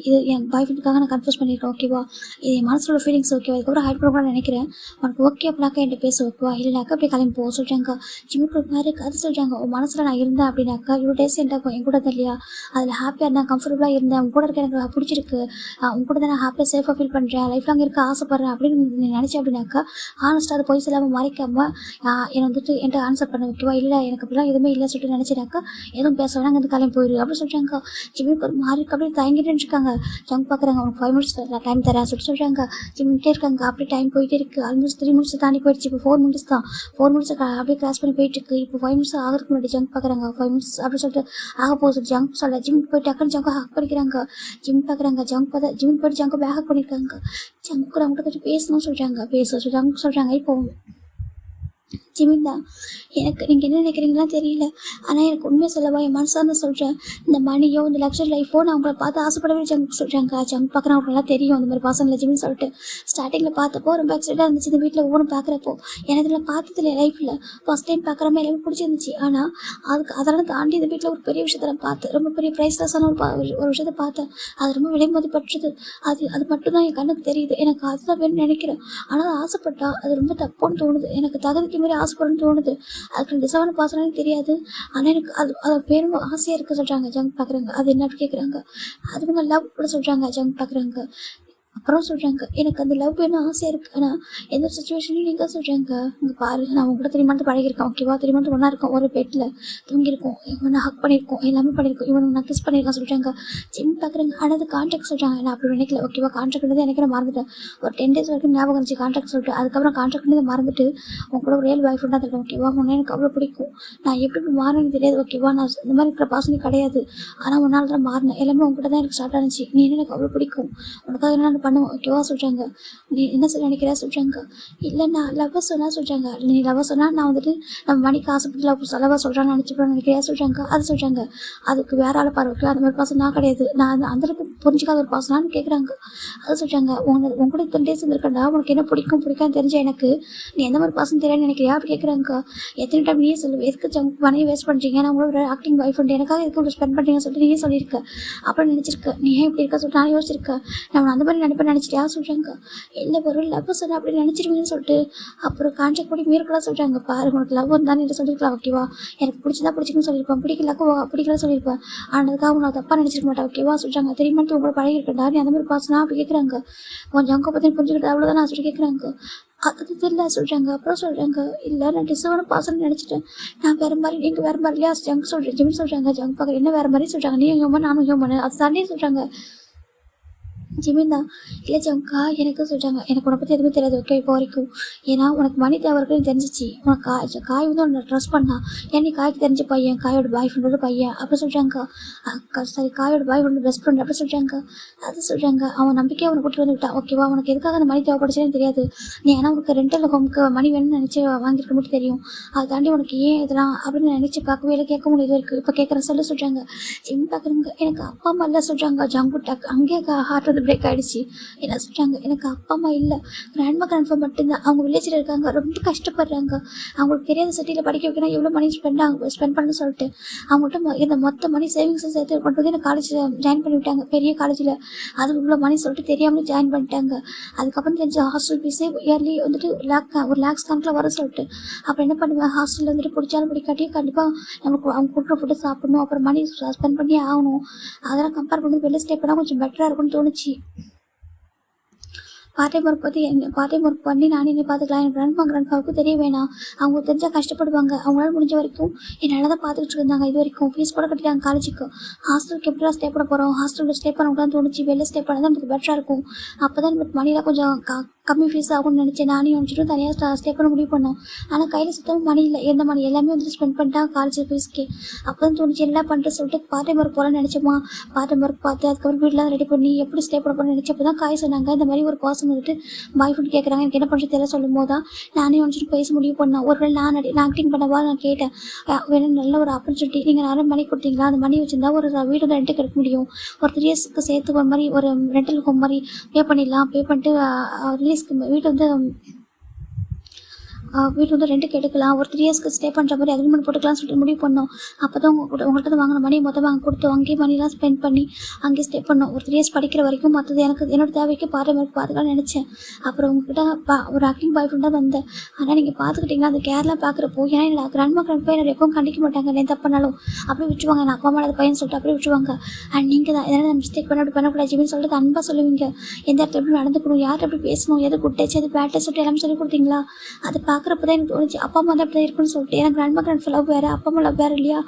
இது என் பாய் ஃப்ரெண்டுக்காக நான் கன்ஃபியூஸ் பண்ணியிருக்கேன். ஓகேவா, இது என் மனசோட ஃபீலிங்ஸ். ஓகேவா, இதுக்கப்புறம் ஹைட் பண்ண நினைக்கிறேன். உனக்கு ஓகே அப்படின்னாக்கா என்கிட்ட பேச ஓகேவா, இல்லைனாக்கா அப்படியே கிளம்பி போக சொல்கிறாங்க. ஜிம்முக்கு ஒரு மாதிரி இருக்குது. அது சொல்கிறாங்க. உன் மனசில் நான் இருந்தேன் அப்படின்னாக்கா இவ்வளோ டேஸ் என்கிட்ட என் கூட தான் இல்லையா, அதில் ஹாப்பியாக இருந்தேன், கம்ஃபர்டபுளாக இருந்தேன், உன் கூட இருக்க எனக்கு பிடிச்சிருக்கு, உன் கூட தான் நான் ஹாப்பியாக சேஃபாக ஃபீல் பண்ணுறேன், லைஃப் லாங் இருக்க ஆசைப்பட்றேன் அப்படின்னு நீ நினச்சேன் அப்படின்னாக்கா ஹானஸ்ட்டாக அது போய் சொல்லாமல் மறைக்காமல் என்னை வந்துட்டு என்கிட்ட ஆன்சர் பண்ண ஓகேவா. இல்லை எனக்கு அப்படிலாம் எதுவுமே இல்லை சொல்லிட்டு நினச்சினாக்கா எதுவும் பேச வேணாம், அங்கே கிளம்பி போயிரு அப்படின்னு சொல்கிறாங்க. ஜிம்முக்கு ஒரு மாதிரி அப்படியே தயங்கிட்டு இருக்காங்க. ஜம்ப் பார்க்குறாங்க. அவனுக்கு 5 மினிட்ஸ் டைம் தரேன் சொல்கிறாங்க. ஜிம்மிட்டே இருக்காங்க. அப்படியே டைம் போயிட்டே இருக்குது. ஆல்மோஸ்ட் 3 மினிட்ஸ் தாண்டி போயிடுச்சு. இப்போ 4 மினிட்ஸ் தான். 4 மினிட்ஸ் அப்படியே கிராஸ் பண்ணி போயிட்டு இருக்கு. இப்போ 5 மினிட்ஸ் ஆகிறதுக்கு முன்னாடி ஜம்ப் பார்க்குறாங்க. 5 மினிட்ஸ் அப்படி சொல்லிட்டு ஆக போகுது. ஜம்ப் சொல்ல ஜிம் போயிட்டு டக்குன்னு ஜம்ப் ஹக் பண்ணிக்கிறாங்க. ஜிம் பார்க்குறாங்க. ஜம்ப் பார்த்தா ஜிம் போயிட்டு ஜம்ப் பேக் பண்ணியிருக்காங்க. ஜம்ப் கூட அவங்ககிட்ட கொஞ்சம் பேசணும்னு சொல்கிறாங்க. சொல்கிறாங்க. இப்போ ஜிமின் தான். எனக்கு நீங்கள் என்ன நினைக்கிறீங்களா தெரியல, ஆனால் எனக்கு உண்மையை சொல்லவா என் மனசார்ந்து சொல்கிறேன். இந்த மணியோ இந்த லக்ஸரி லைஃபோ நான் உங்களை பார்த்து ஆசைப்படவே ஜங்க் சொல்கிறாங்க. ஜங்க் பார்க்குறேன் அவங்களுக்கு நல்லா தெரியும் இந்த மாதிரி பசங்களை ஜிமின்னு சொல்லிட்டு. ஸ்டார்டிங்கில் பார்த்தப்போ ரொம்ப எக்ஸைட்டாக இருந்துச்சு. இந்த வீட்டில் ஒவ்வொன்றும் பார்க்குறப்போ எனக்கு இதில் பார்த்ததில்ல லைஃப்பில் ஃபஸ்ட் டைம் பார்க்குறமே எல்லாமே பிடிச்சிருந்துச்சு. ஆனால் அதெல்லாம் தாண்டி இந்த வீட்டில் ஒரு பெரிய விஷயத்தை நான் பார்த்தேன். ரொம்ப பெரிய ப்ரைஸ்லெஸ்ஸான ஒரு விஷயத்தை பார்த்தேன். அது ரொம்ப விலை மதிப்பற்றது. அது மட்டும்தான் என் கண்ணுக்கு தெரியுது. எனக்கு அதுதான் வேணும்னு நினைக்கிறேன். ஆனால் ஆசைப்பட்டா அது ரொம்ப தப்புன்னு தோணுது. எனக்கு தகுதிக்கு மாதிரி ஆசைப்படணும்னு தோணுது. அதுக்கு டிசவான பாசனம்னு தெரியாது. ஆனால் எனக்கு அது பேரும் ஆசையாக இருக்க சொல்கிறாங்க. ஜங்க் பார்க்குறாங்க. அது என்ன கேட்குறாங்க. அது அவங்க லவ் கூட சொல்கிறாங்க. ஜங்க் பார்க்குறாங்க. அப்புறம் சொல்கிறாங்க. எனக்கு அந்த லவ் வேணும் ஆசையாக இருக்குது. ஆனால் எந்த ஒரு சுச்சுவேஷனையும் நீங்கள் சொல்கிறாங்க. இங்கே பாரு, நான் உங்க கூட 3 மந்த் பழகிருக்கேன். ஓகேவா, 3 மந்த் ஒன்றா இருக்கும், ஒரு பெட்டில் தூங்கியிருக்கோம், இவனை ஹக் பண்ணியிருக்கோம், எல்லாமே பண்ணியிருக்கோம், இவனை நான் கிஸ் பண்ணியிருக்கேன் சொல்கிறாங்க. ஜிம் பார்க்குறாங்க. ஆனால் அது கான்ட்ராக்ட் சொல்கிறாங்க. நான் அப்படி நினைக்கல. ஓகேவா, கான்ட்ராக்ட் எனக்கு நான் மறந்துட்டேன். ஒரு 10 டேஸ் வரைக்கும் ஞாபகம் இருந்துச்சு கான்ட்ராக்ட் சொல்லிட்டு. அதுக்கப்புறம் கான்ட்ராக்ட் மறந்துட்டு உங்க கூட ஒரு ரியல் பாய் ஃப்ரெண்டாக இருக்கேன். ஓகேவா, உன்னை எனக்கு அவ்வளோ பிடிக்கும். நான் எப்படி மாறணும்னு தெரியாது. ஓகேவா, நான் இந்த மாதிரி இருக்கிற பாசனே கிடையாது. ஆனால் ஒரு நாள் தான் மாறினேன். எல்லாமே உங்ககிட்ட தான் எனக்கு ஸ்டார்ட் ஆனிச்சு. நீ எனக்கு அவ்வளோ பிடிக்கும், உனக்காக என்ன நான் பண்ணுவேன். ஓகேவா சொல்கிறாங்க. நீ என்ன சொல்ல நினைக்கிறா சொல்கிறாங்க. இல்லை நான் லவ்வை சொன்னா சொல்கிறாங்க. நீ லவ்வை சொன்னால் நான் வந்துட்டு நம்ம மணிக்கு ஆசைப்பட்டு லவ்வை சொல்கிறான்னு நினைக்கிறா சொல்கிறாங்க. அது சொல்கிறாங்க. அதுக்கு வேற ஆளை பாரு. ஓகே, அந்த மாதிரி பாசம் நான் கிடையாது. நான் அந்தளவுக்கு புரிஞ்சிக்காத ஒரு பாசனான்னு கேட்குறாங்க. அது சொல்கிறாங்க. உங்க கூட இத்தனை டேஸ் இருந்திருக்கேன்டா, உனக்கு என்ன பிடிக்கான்னு தெரிஞ்ச எனக்கு நீ எந்த மாதிரி பாசம் தெரியாதுன்னு நினைக்கிறியா அப்படி கேட்குறாங்க. எத்தனை டைம் நீயே சொல்லு, எதுக்கு மணியை வேஸ்ட் பண்ணுறீங்க, நான் உங்களோட ஆக்டிங் பாய் ஃப்ரெண்ட், எனக்காக எதுக்கு ஸ்பெண்ட் பண்ணுறீங்கன்னு சொல்லிட்டு நீயே சொல்லியிருக்க. அப்புறம் நினச்சிருக்க நீ ஏன் இப்படி இருக்க சொல்லிட்டு நான் யோசிச்சிருக்கேன். நான் அந்த மாதிரி நினைப்பேன் நினச்சிட்டியா சொல்கிறாங்க. இல்லை ஒரு லவ் சொன்னால் அப்படி நினச்சிருவீங்கன்னு சொல்லிட்டு அப்புறம் கான்ட்ராக்ட் படி மீறக்கூடாது சொல்கிறாங்க. பாரு, உனக்கு லவ் இருந்தானே என்று சொல்லியிருக்கலாம். ஓகேவா, எனக்கு பிடிச்சிருக்குன்னு சொல்லியிருப்பேன், பிடிக்கல சொல்லியிருப்பேன். ஆனதுக்காக உங்களை தப்பாக நினச்சிருக்க மாட்டேன். ஓகேவா சொல்கிறாங்க. தெரியுமா உங்களோட பழகிருக்கா நீ அந்த மாதிரி பாசனா அப்படி கேட்குறாங்க. கொஞ்சம் அங்கே பற்றி புரிஞ்சுக்கிட்டு அவ்வளோதான் நான் சொல்லி கேட்குறாங்க. அது தெரியல சொல்கிறாங்க. அப்புறம் சொல்கிறாங்க. இல்லை நான் டிசவான பாசன்னு நினச்சிட்டேன், நான் வேறு மாதிரி நீங்கள் வேறு மாதிரி இல்லையா ஜங்க் ஜிம் சொல்கிறாங்க. ஜங்க் பார்க்குற என்ன வேறு மாதிரி சொல்கிறாங்க. நீ ஹியூமன் நானும் ஹியூமன் அது தாண்டி சொல்கிறாங்க. ஜிமின் தான். இல்லை ஜம்கா எனக்கு சொல்கிறாங்க, எனக்கு உன்னை பற்றி எதுவுமே தெரியாது ஓகே இப்போ வரைக்கும். ஏன்னா உனக்கு மணி தேவை இருக்குன்னு தெரிஞ்சிச்சு. உனக்கு காய் வந்து உன்னை ட்ரஸ்ட் பண்ணா. ஏன் நீ காய்க்கு தெரிஞ்ச பையன், காயோட பாய் ஃப்ரெண்டோட பையன் அப்படி சொல்கிறாங்க. சாரி, காயோட பாய் ஃப்ரெண்ட் பெஸ்ட் ஃப்ரெண்ட் அப்படி சொல்கிறாங்க. அது சொல்கிறாங்க, அவன் நம்பிக்கையாக அவனை கூட்டிட்டு வந்து விட்டான் ஓகேவா. உனக்கு எதுக்காக அந்த மணி தேவைப்படுச்சுன்னு தெரியாது. நீ ஆனால் உனக்கு ரெண்டல் ஹோம்க்கு மணி வேணும்னு நினச்சி வாங்கியிருக்க மட்டும் தெரியும். அதை தாண்டி உனக்கு ஏன் இதெல்லாம் அப்படின்னு நினச்சி பார்க்கவே இல்லை, கேட்க முடியாது இருக்குது. இப்போ கேட்குற சொல்கிறாங்க. ஜிம் பார்க்குறவங்க எனக்கு அப்பா அம்மா இல்லை சொல்கிறாங்க. ஜங்குட்டாக் அங்கேயே ஹார்ட் வந்து பிரேக் ஆகிடுச்சு. என்ன சொல்கிறாங்க, எனக்கு அப்பா அம்மா இல்லை, கிராண்ட்மா கிராண்ட்ஃபா மட்டும்தான். அவங்க வில்லேஜில் இருக்காங்க, ரொம்ப கஷ்டப்படுறாங்க. அவங்களுக்கு தெரியாத சிட்டியில் படிக்க வைக்கணும், எவ்வளோ மணி ஸ்பெண்ட் பண்ணு சொல்லிட்டு அவங்கள்ட்ட இந்த மொத்த மணி சேவிங்ஸை சேர்த்து கொண்டு வந்து எனக்கு காலேஜில் ஜாயின் பண்ணி விட்டாங்க, பெரிய காலேஜில். அது இவ்வளோ மணி சொல்லிட்டு தெரியாமல் ஜாயின் பண்ணிட்டாங்க. அதுக்கப்புறம் தெரிஞ்ச ஹாஸ்டல் ஃபீஸே இயர்லி வந்துட்டு ஒரு லேக்ஸ் கணக்கில் வர சொல்லிட்டு அப்புறம் என்ன பண்ணுவேன், ஹாஸ்டலில் வந்துட்டு பிடிச்சாலும் பிடிக்காட்டியும் கண்டிப்பாக நமக்கு அவங்க கொடுக்குற ஃபுட்டு சாப்பிடணும், அப்புறம் மணி ஸ்பெண்ட் பண்ணி ஆகணும். அதெல்லாம் கம்பேர் பண்ணி வெளில ஸ்டே பண்ணால் கொஞ்சம் பெட்டராக இருக்கும்னு தோணுச்சு. பார்ட் டைம் ஒர்க் பண்ணி நானே என்னை பார்த்துக்கலாம். எனக்கு கிராண்ட்ஃபாவுக்கு தெரிய வேணாம், அவங்க தெரிஞ்சால் கஷ்டப்படுவாங்க. அவங்களால முடிஞ்ச வரைக்கும் என்னால் தான் பார்த்துக்கிட்டு இருந்தாங்க இது வரைக்கும். ஃபீஸ் கூட கட்டிட்டாங்க காலேஜுக்கு. ஹாஸ்டலுக்கு எப்படிலாம் ஸ்டே பண்ண போகிறோம், ஹாஸ்டலில் ஸ்டே பண்ணக்கூடாதுன்னு தோணுச்சு. வெளில ஸ்டே பண்ணால் தான் நமக்கு பெட்டராக இருக்கும். அப்போ தான் நமக்கு மணிலாம் கொஞ்சம் கம்மி ஃபீஸ் ஆகும்னு நினச்சேன். நானே நினச்சிட்டு தனியாக ஸ்டே பண்ண முடிவு பண்ணோம். ஆனால் கையில் சுத்தமாக மணி இல்லை, எந்த மணி எல்லாமே வந்துட்டு ஸ்பெண்ட் பண்ணிட்டாங்க காலேஜ் ஃபீஸ்க்கு. அப்போ தான் தோணுச்சு என்ன பண்ணுறது சொல்லிட்டு பார்ட் டைம் ஒர்க் போகலான்னு நினச்சோமா. பார்ட் டைம் ஒர்க் பார்த்து அதுக்கப்புறம் வீட்டில் ரெடி பண்ணி எப்படி ஸ்டே பண்ண போகிறேன்னு நினச்சப்போ தான் காய் சொன்னாங்க, இந்த மாதிரி ஒரு பர்சன் வந்துட்டு பாய் ஃப்ரெண்ட் கேட்குறாங்க, எனக்கு என்ன பண்ணுறது தெரியல சொல்லும் போது தான் நானே நினச்சிட்டு பேச முடிவு பண்ணேன். ஒரு வேளை நான் ஆக்டிங் பண்ணவா நான் கேட்டேன், வேணும் நல்ல ஒரு ஆப்பர்ச்சுனிட்டி, நீங்கள் நிறைய மணி கொடுத்தீங்களா, அந்த மணி வச்சுருந்தா ஒரு வீடு வந்து ரெண்ட்டுக்கு எடுக்க முடியும், ஒரு 3 இயர்ஸ்க்கு சேர்த்து ஒரு மாதிரி ஒரு ரெண்டல் ஹோம் மாதிரி பே பண்ணிடலாம், பே பண்ணிட்டு ரிலீஸ்க்கு வீடு வந்து ரெண்டுக்கு எடுக்கலாம், ஒரு 3 இயர்ஸ்க்கு ஸ்டே பண்ணுற மாதிரி அக்ரிமெண்ட் போட்டுக்கலாம்னு சொல்லிட்டு முடிவு பண்ணோம். அப்போ தான் உங்கள்கிட்ட வாங்கின மணி மொத்தமாக அங்கே கொடுத்து அங்கேயே மணிலாம் ஸ்பெண்ட் பண்ணி அங்கேயே ஸ்டே பண்ணோம். ஒரு 3 இயர்ஸ் படிக்கிற வரைக்கும் மற்றது எனக்கு என்னோட தேவைக்கு பார்ட் டைம் ஒர்க் பார்த்துக்கலாம்னு நினச்சேன். அப்புறம் உங்கள்கிட்ட ஒரு ஆக்டிங் பாய் ஃப்ரெண்டாக வந்தேன். ஆனால் நீங்கள் பார்த்துக்கிட்டிங்கன்னா அந்த கேர்லாம் பார்க்குறப்போ, ஏன்னா என்னோட கிராண்ட்மா என்னோட எப்பவும் கண்டிக்க மாட்டாங்க, நான் தப்புனாலும் அப்படியே விட்டுருவாங்க. நான் அப்பா அம்மா அது பையன் சொல்லிட்டு அப்படியே விட்டுருவாங்க. அண்ட் நீங்கள் தான் எதனால் மிஸ்டேக் பண்ண அப்படி பண்ணக்கூடாது ஜிமின்னு சொல்லிட்டு அன்பாக சொல்லுவீங்க. எந்த இடத்துல எப்படி நடந்துக்கணும், யார் எப்படி பேசணும், எது குட் டச் எது பேட் டச் சொல்லிட்டு எல்லாமே சொல்லி கொடுத்தீங்களா. அதை பார்க்குறப்ப தான் எனக்கு தோணுச்சு அப்பா அம்மா தான் அப்படி இருக்குன்னு சொல்லிட்டு. ஏன்னா கிராண்ட்மா லவ் வேறு, அப்பா அம்மா லவ் வேறு இல்லையா.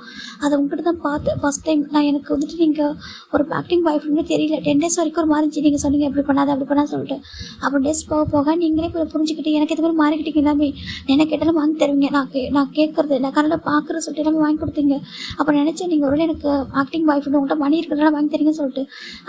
அதை உங்கள்கிட்ட தான் பார்த்தேன் ஃபஸ்ட் டைம். நான் எனக்கு வந்துட்டு நீங்கள் ஒரு ஆக்டிங் பாய் ஃப்ரெண்டு தெரியல, 10 days வரைக்கும் ஒரு மாறிச்சு. நீங்கள் சொன்னீங்க எப்படி பண்ணாத அப்படி பண்ணாத சொல்லிட்டு. அப்புறம் டேஸ் போக போக நீங்களே இப்போ புரிஞ்சுக்கிட்டு எனக்கு இது மாதிரி மாறிக்கிட்டீங்க. எல்லாமே என்ன கேட்டாலும் வாங்கி தருவீங்க, நான் கேட்குறது நான் கரெக்டாக பார்க்குற சொல்லிட்டு எல்லாமே வாங்கி கொடுத்தீங்க. அப்புறம் நினச்சேன் நீங்கள் ஒரு எனக்கு ஆக்டிங் பாய் ஃப்ரெண்டு உங்கள்கிட்ட மணி இருக்கிறதுனால வாங்கி தரீங்கன்னு சொல்லிட்டு.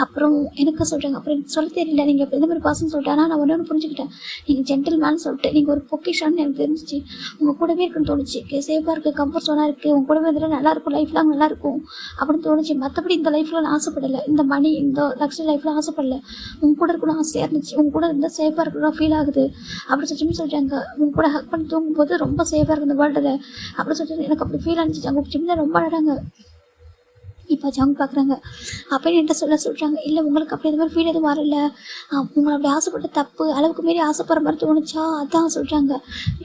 அப்புறம் எனக்கு சொல்கிறாங்க, அப்புறம் எனக்கு சொல்ல தெரியல நீங்கள் இந்த மாதிரி பர்சன் சொல்லிட்டு. ஆனால் நான் ஒன்று புரிஞ்சுக்கிட்டேன், நீங்கள் ஜென்டில்மேன் சொல்லிட்டு. நீங்கள் ஒரு பொக்கிஷான்னு எனக்கு தெரிஞ்சிச்சு. உங்கள் கூடவே இருக்குன்னு தோணுச்சு, சேஃபாக இருக்குது, கம்ஃபர்ட் ஜோனாக இருக்குது, உங்கள் கூடவே இருந்தால் நல்லாயிருக்கும், லைஃப் லாங் நல்லாயிருக்கும் அப்படின்னு தோணுச்சு. மற்றபடி இந்த லைஃப்பில் நான் ஆசைப்படலை, இந்த மணி இந்த லக்ஸரி லைஃப்பில் ஆசைப்படலை. உங்கள் கூட இருக்கணும் ஆசையாக இருந்துச்சு, உங்கள் கூட இருந்தால் சேஃபாக இருக்கணும் ஃபீல் ஆகுது அப்படி சொல்லிட்டாங்க. உங்க கூட ஹக் பண்ணி தூங்கும்போது ரொம்ப சேஃபாக இருக்குது இந்த வேர்ல்டில் அப்படி சொல்லிட்டு எனக்கு அப்படி ஃபீல் ஆனிச்சு. அவங்க சின்ன ரொம்ப அழகாங்க. இப்போ ஜங் பார்க்குறாங்க. அப்படின்னு என்கிட்ட சொல்கிறாங்க, இல்லை உங்களுக்கு அப்படி இந்த மாதிரி ஃபீல் எதுவும் வரல, உங்களை அப்படி ஆசைப்பட்ட தப்பு, அளவுக்கு மீறி ஆசைப்படுற மாதிரி தோணுச்சா அதான் சொல்கிறாங்க.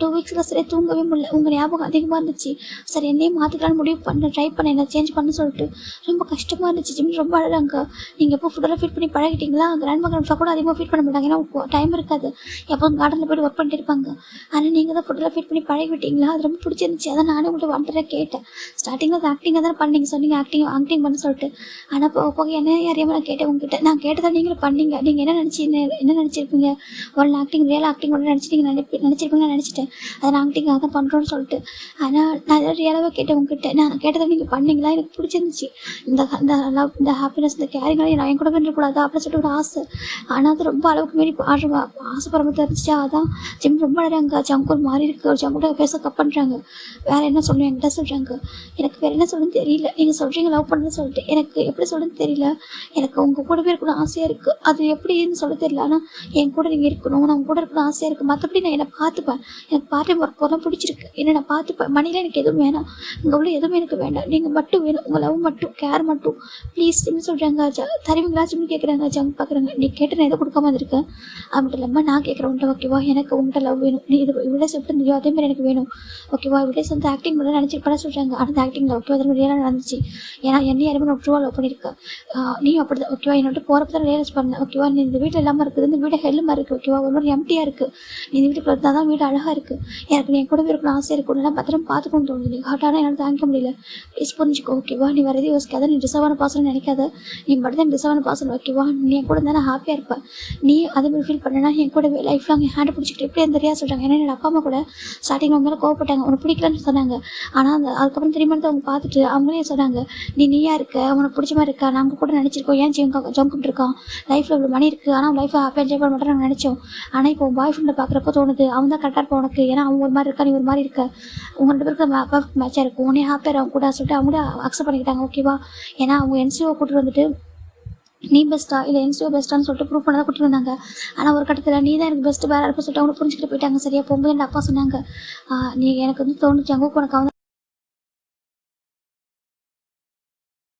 2 வீக்ஸில் சரி தூங்கவே முடியல, உங்கள் ஞாபகம் அதிகமாக இருந்துச்சு. சரி என்னையும் மாற்றிக்கலான்னு முடிவு ட்ரை பண்ண என்ன சேஞ்ச் பண்ண சொல்லிட்டு ரொம்ப கஷ்டமாக இருந்துச்சு. ஜிம் ரொம்ப அழகாங்க. நீங்கள் எப்போ ஃபுட்டெல்லாம் ஃபீட் பண்ணி பழகிட்டீங்களா. கிராண்ட்மா கூட அதிகமாக ஃபீட் பண்ண மாட்டாங்க, ஏன்னா டைம் இருக்காது, எப்போ கார்டனில் போய்ட்டு ஒர்க் பண்ணிட்டு இருப்பாங்க. ஆனால் நீங்கள் தான் ஃபுட்டெல்லாம் ஃபீட் பண்ணி பழகி விட்டீங்களா, அது ரொம்ப பிடிச்சிருந்துச்சு. அதான் நானே உங்கள்கிட்ட வந்துட்டு கேட்டேன். ஸ்டார்டிங்கில் அது ஆக்டிங்காக தான் பண்ணீங்க சொன்னீங்க, ஆக்டிங் பண்ண சொல்லிட்டு. ஆனால் போக போக என்ன அறியாமல் நான் கேட்டேன் உங்ககிட்ட. நான் கேட்டதை நீங்களும் பண்ணீங்க. நீங்கள் என்ன நினச்சிருப்பீங்க, ஒரு ஆக்டிங் ரியல் ஆக்டிங் ஒன்று நினச்சிருப்பீங்கன்னு நினச்சிட்டேன். அதை நான் ஆக்டிங்காக தான் பண்ணுறோன்னு சொல்லிட்டு. ஆனால் நான் ரியலாகவே கேட்டேன் உங்ககிட்ட. நான் கேட்டதை நீங்கள் பண்ணீங்களா, எனக்கு பிடிச்சிருந்துச்சு. இந்த லவ், இந்த ஹாப்பினஸ், இந்த கேரிங்காக நான் என் கூட பண்ணக்கூடாது அப்படின்னு சொல்லிட்டு ஒரு ஆசை. ஆனால் அது ரொம்ப அளவுக்கு மீறி ஆசைப்படுற மாதிரி தெரிஞ்சிச்சா. அதான் ஜிம் ரொம்ப அழகாங்க. ஜங்கூர் மாறி இருக்கு, ஒரு ஜங்கூட பேச கப் பண்ணுறாங்க. வேறு என்ன சொல்லணும் என்கிட்ட சொல்கிறாங்க. எனக்கு வேறு என்ன சொல்லணும்னு தெரியல. நீங்கள் சொல்கிறீங்க லவ் பண்ணுன்னு சொல்லிட்டு, எனக்கு எப்படி சொல்லுன்னு தெரியல. எனக்கு உங்கள் கூடவே இருக்கணும் ஆசையாக இருக்குது, அது எப்படின்னு சொல்ல தெரியல. ஆனால் என் கூட நீங்கள் இருக்கணும், நான் உங்க கூட இருக்கணும் ஆசையாக இருக்குது. மற்றபடி நான் என்னை பார்த்துப்பேன். எனக்கு பார்ட் டைம் ஒர்க் போகிறோம் பிடிச்சிருக்கு, என்ன நான் பார்த்துப்பேன். மணியில் எனக்கு எதுவும் வேணாம், இங்கே உள்ள எதுவுமே எனக்கு வேண்டாம், நீங்கள் மட்டும் வேணும், உங்கள் லவ் மட்டும், கேர் மட்டும் ப்ளீஸ் அப்படின்னு சொல்கிறாங்க. தருவீங்களா ஜிம்னு கேட்குறாங்க. ஜங் பார்க்குறாங்க, நீ கேட்டு நான் எதை கொடுக்காம இருக்கேன் அப்படி இல்லாமல் நான் கேட்குறேன் உங்கள்கிட்ட. ஓகேவா, எனக்கு உங்கள்கிட்ட லவ் வேணும், நீ இது இவ்வளோ எப்படி இருந்தியோ அதே மாதிரி எனக்கு வேணும். ஓகேவா, இவ்வளோ வந்து ஆக்டிங் பண்ண நினச்சிருப்பா சொல்கிறாங்க. ஆனால் ஆக்டிங்கில் ஓகேவா அது ரியலாக நடந்துச்சு. ஏன்னா என்னையும் யாருமே நான் ட்ரூவாக லவ் பண்ணியிருக்கேன். நீயும் அப்படி தான் ஓகேவா. என்னோட போகிறப்ப தான் ரியலைஸ் பண்ணேன் ஓகேவா. நீ இந்த வீட்டில் இல்லாமல் இருக்குது, இந்த வீடு ஹெல் மாதிரி இருக்குது ஓகேவா. ஒரு மாதிரி எம்டியாக இருக்குது. நீ இந்த வீட்டுக்குள்ள இருந்தால் தான் வீடு அழகாக இருக்குது. எனக்கு நீ என் கூடவே இருக்கணும் ஆசை இருக்கும். நான் பத்திரம் பார்த்துக்கணும்னு தோணுது. நீ ஹாட்டானா என்னால் தாங்கிக்க முடியல. ப்ளீஸ் புரிஞ்சுக்கோ ஓகேவா. நீ வேறு எதுவும் யோசிக்காத. நீ டிசர்வான பாசம்னு நினைக்காத. நீ மட்டும் தான் டிசர்வான பாசம் ஓகேவா. நீ என் கூட இருந்தால் நான் ஹாப்பியாக இருப்பேன். நீ அதே மாதிரி ஃபீல் பண்ணனா என் கூட லைஃப் லாங் என் ஹேண்டை பிடிச்சிக்கிட்டு எப்படி அந்த தெரியாது சொல்கிறாங்க. ஏன்னா என்னோட அப்பா அம்மா கூட ஸ்டார்டிங் மேலே கோவப்பட்டாங்க, உனக்கு பிடிக்கலன்னு சொன்னாங்க. ஆனால் அதுக்கப்புறம் திரும்ப அவங்க பார்த்துட்டு அவங்களே சொன்னாங்க, நீயா இருக்க, உனக்கு பிடிச்ச மாதிரி இருக்கா, நாங்கள் கூட நினச்சிருக்கோம் ஏன் ஜம்கிட்டு இருக்கான், லைஃப்பில் இவ்வளோ மணி இருக்குது ஆனால் லைஃப்பை ஹாப்பியாக என்ஜாய் பண்ண மாட்டேன் நாங்கள் நினச்சோம். ஆனால் இப்போ பாய் ஃப்ரெண்டை பார்க்குறப்ப தோணுது அவன் தான் கரெக்டாக இருப்பான் உனக்கு. ஏன்னா அவங்க ஒரு மாதிரி இருக்கா, நீ ஒரு மாதிரி இருக்க, உங்க 2 பேருக்கு மேட்சாக இருக்கும், உன்னே ஹாப்பியாக அவங்க கூட சொல்லிட்டு அவங்க கூட அக்செப்ட் பண்ணிக்கிட்டாங்க ஓகேவா. ஏன்னா அவங்க என்சிஓ கூட்டிட்டு வந்துட்டு நீ பெஸ்ட்டா இல்லை என்சிஓ பெஸ்ட்டான்னு சொல்லிட்டு ப்ரூவ் பண்ண தான் கூட்டிட்டு வந்தாங்க. ஆனால் ஒரு கட்டத்தில் நீ தான் எனக்கு பெஸ்ட்டு வேறு இருப்ப சொல்லிட்டு அவங்க புரிஞ்சுக்கிட்டு போயிட்டாங்க. சரியா போகும்போது என் அப்பா சொன்னாங்க, நீ எனக்கு வந்து தோணுச்சு அங்கே உனக்கு அவன்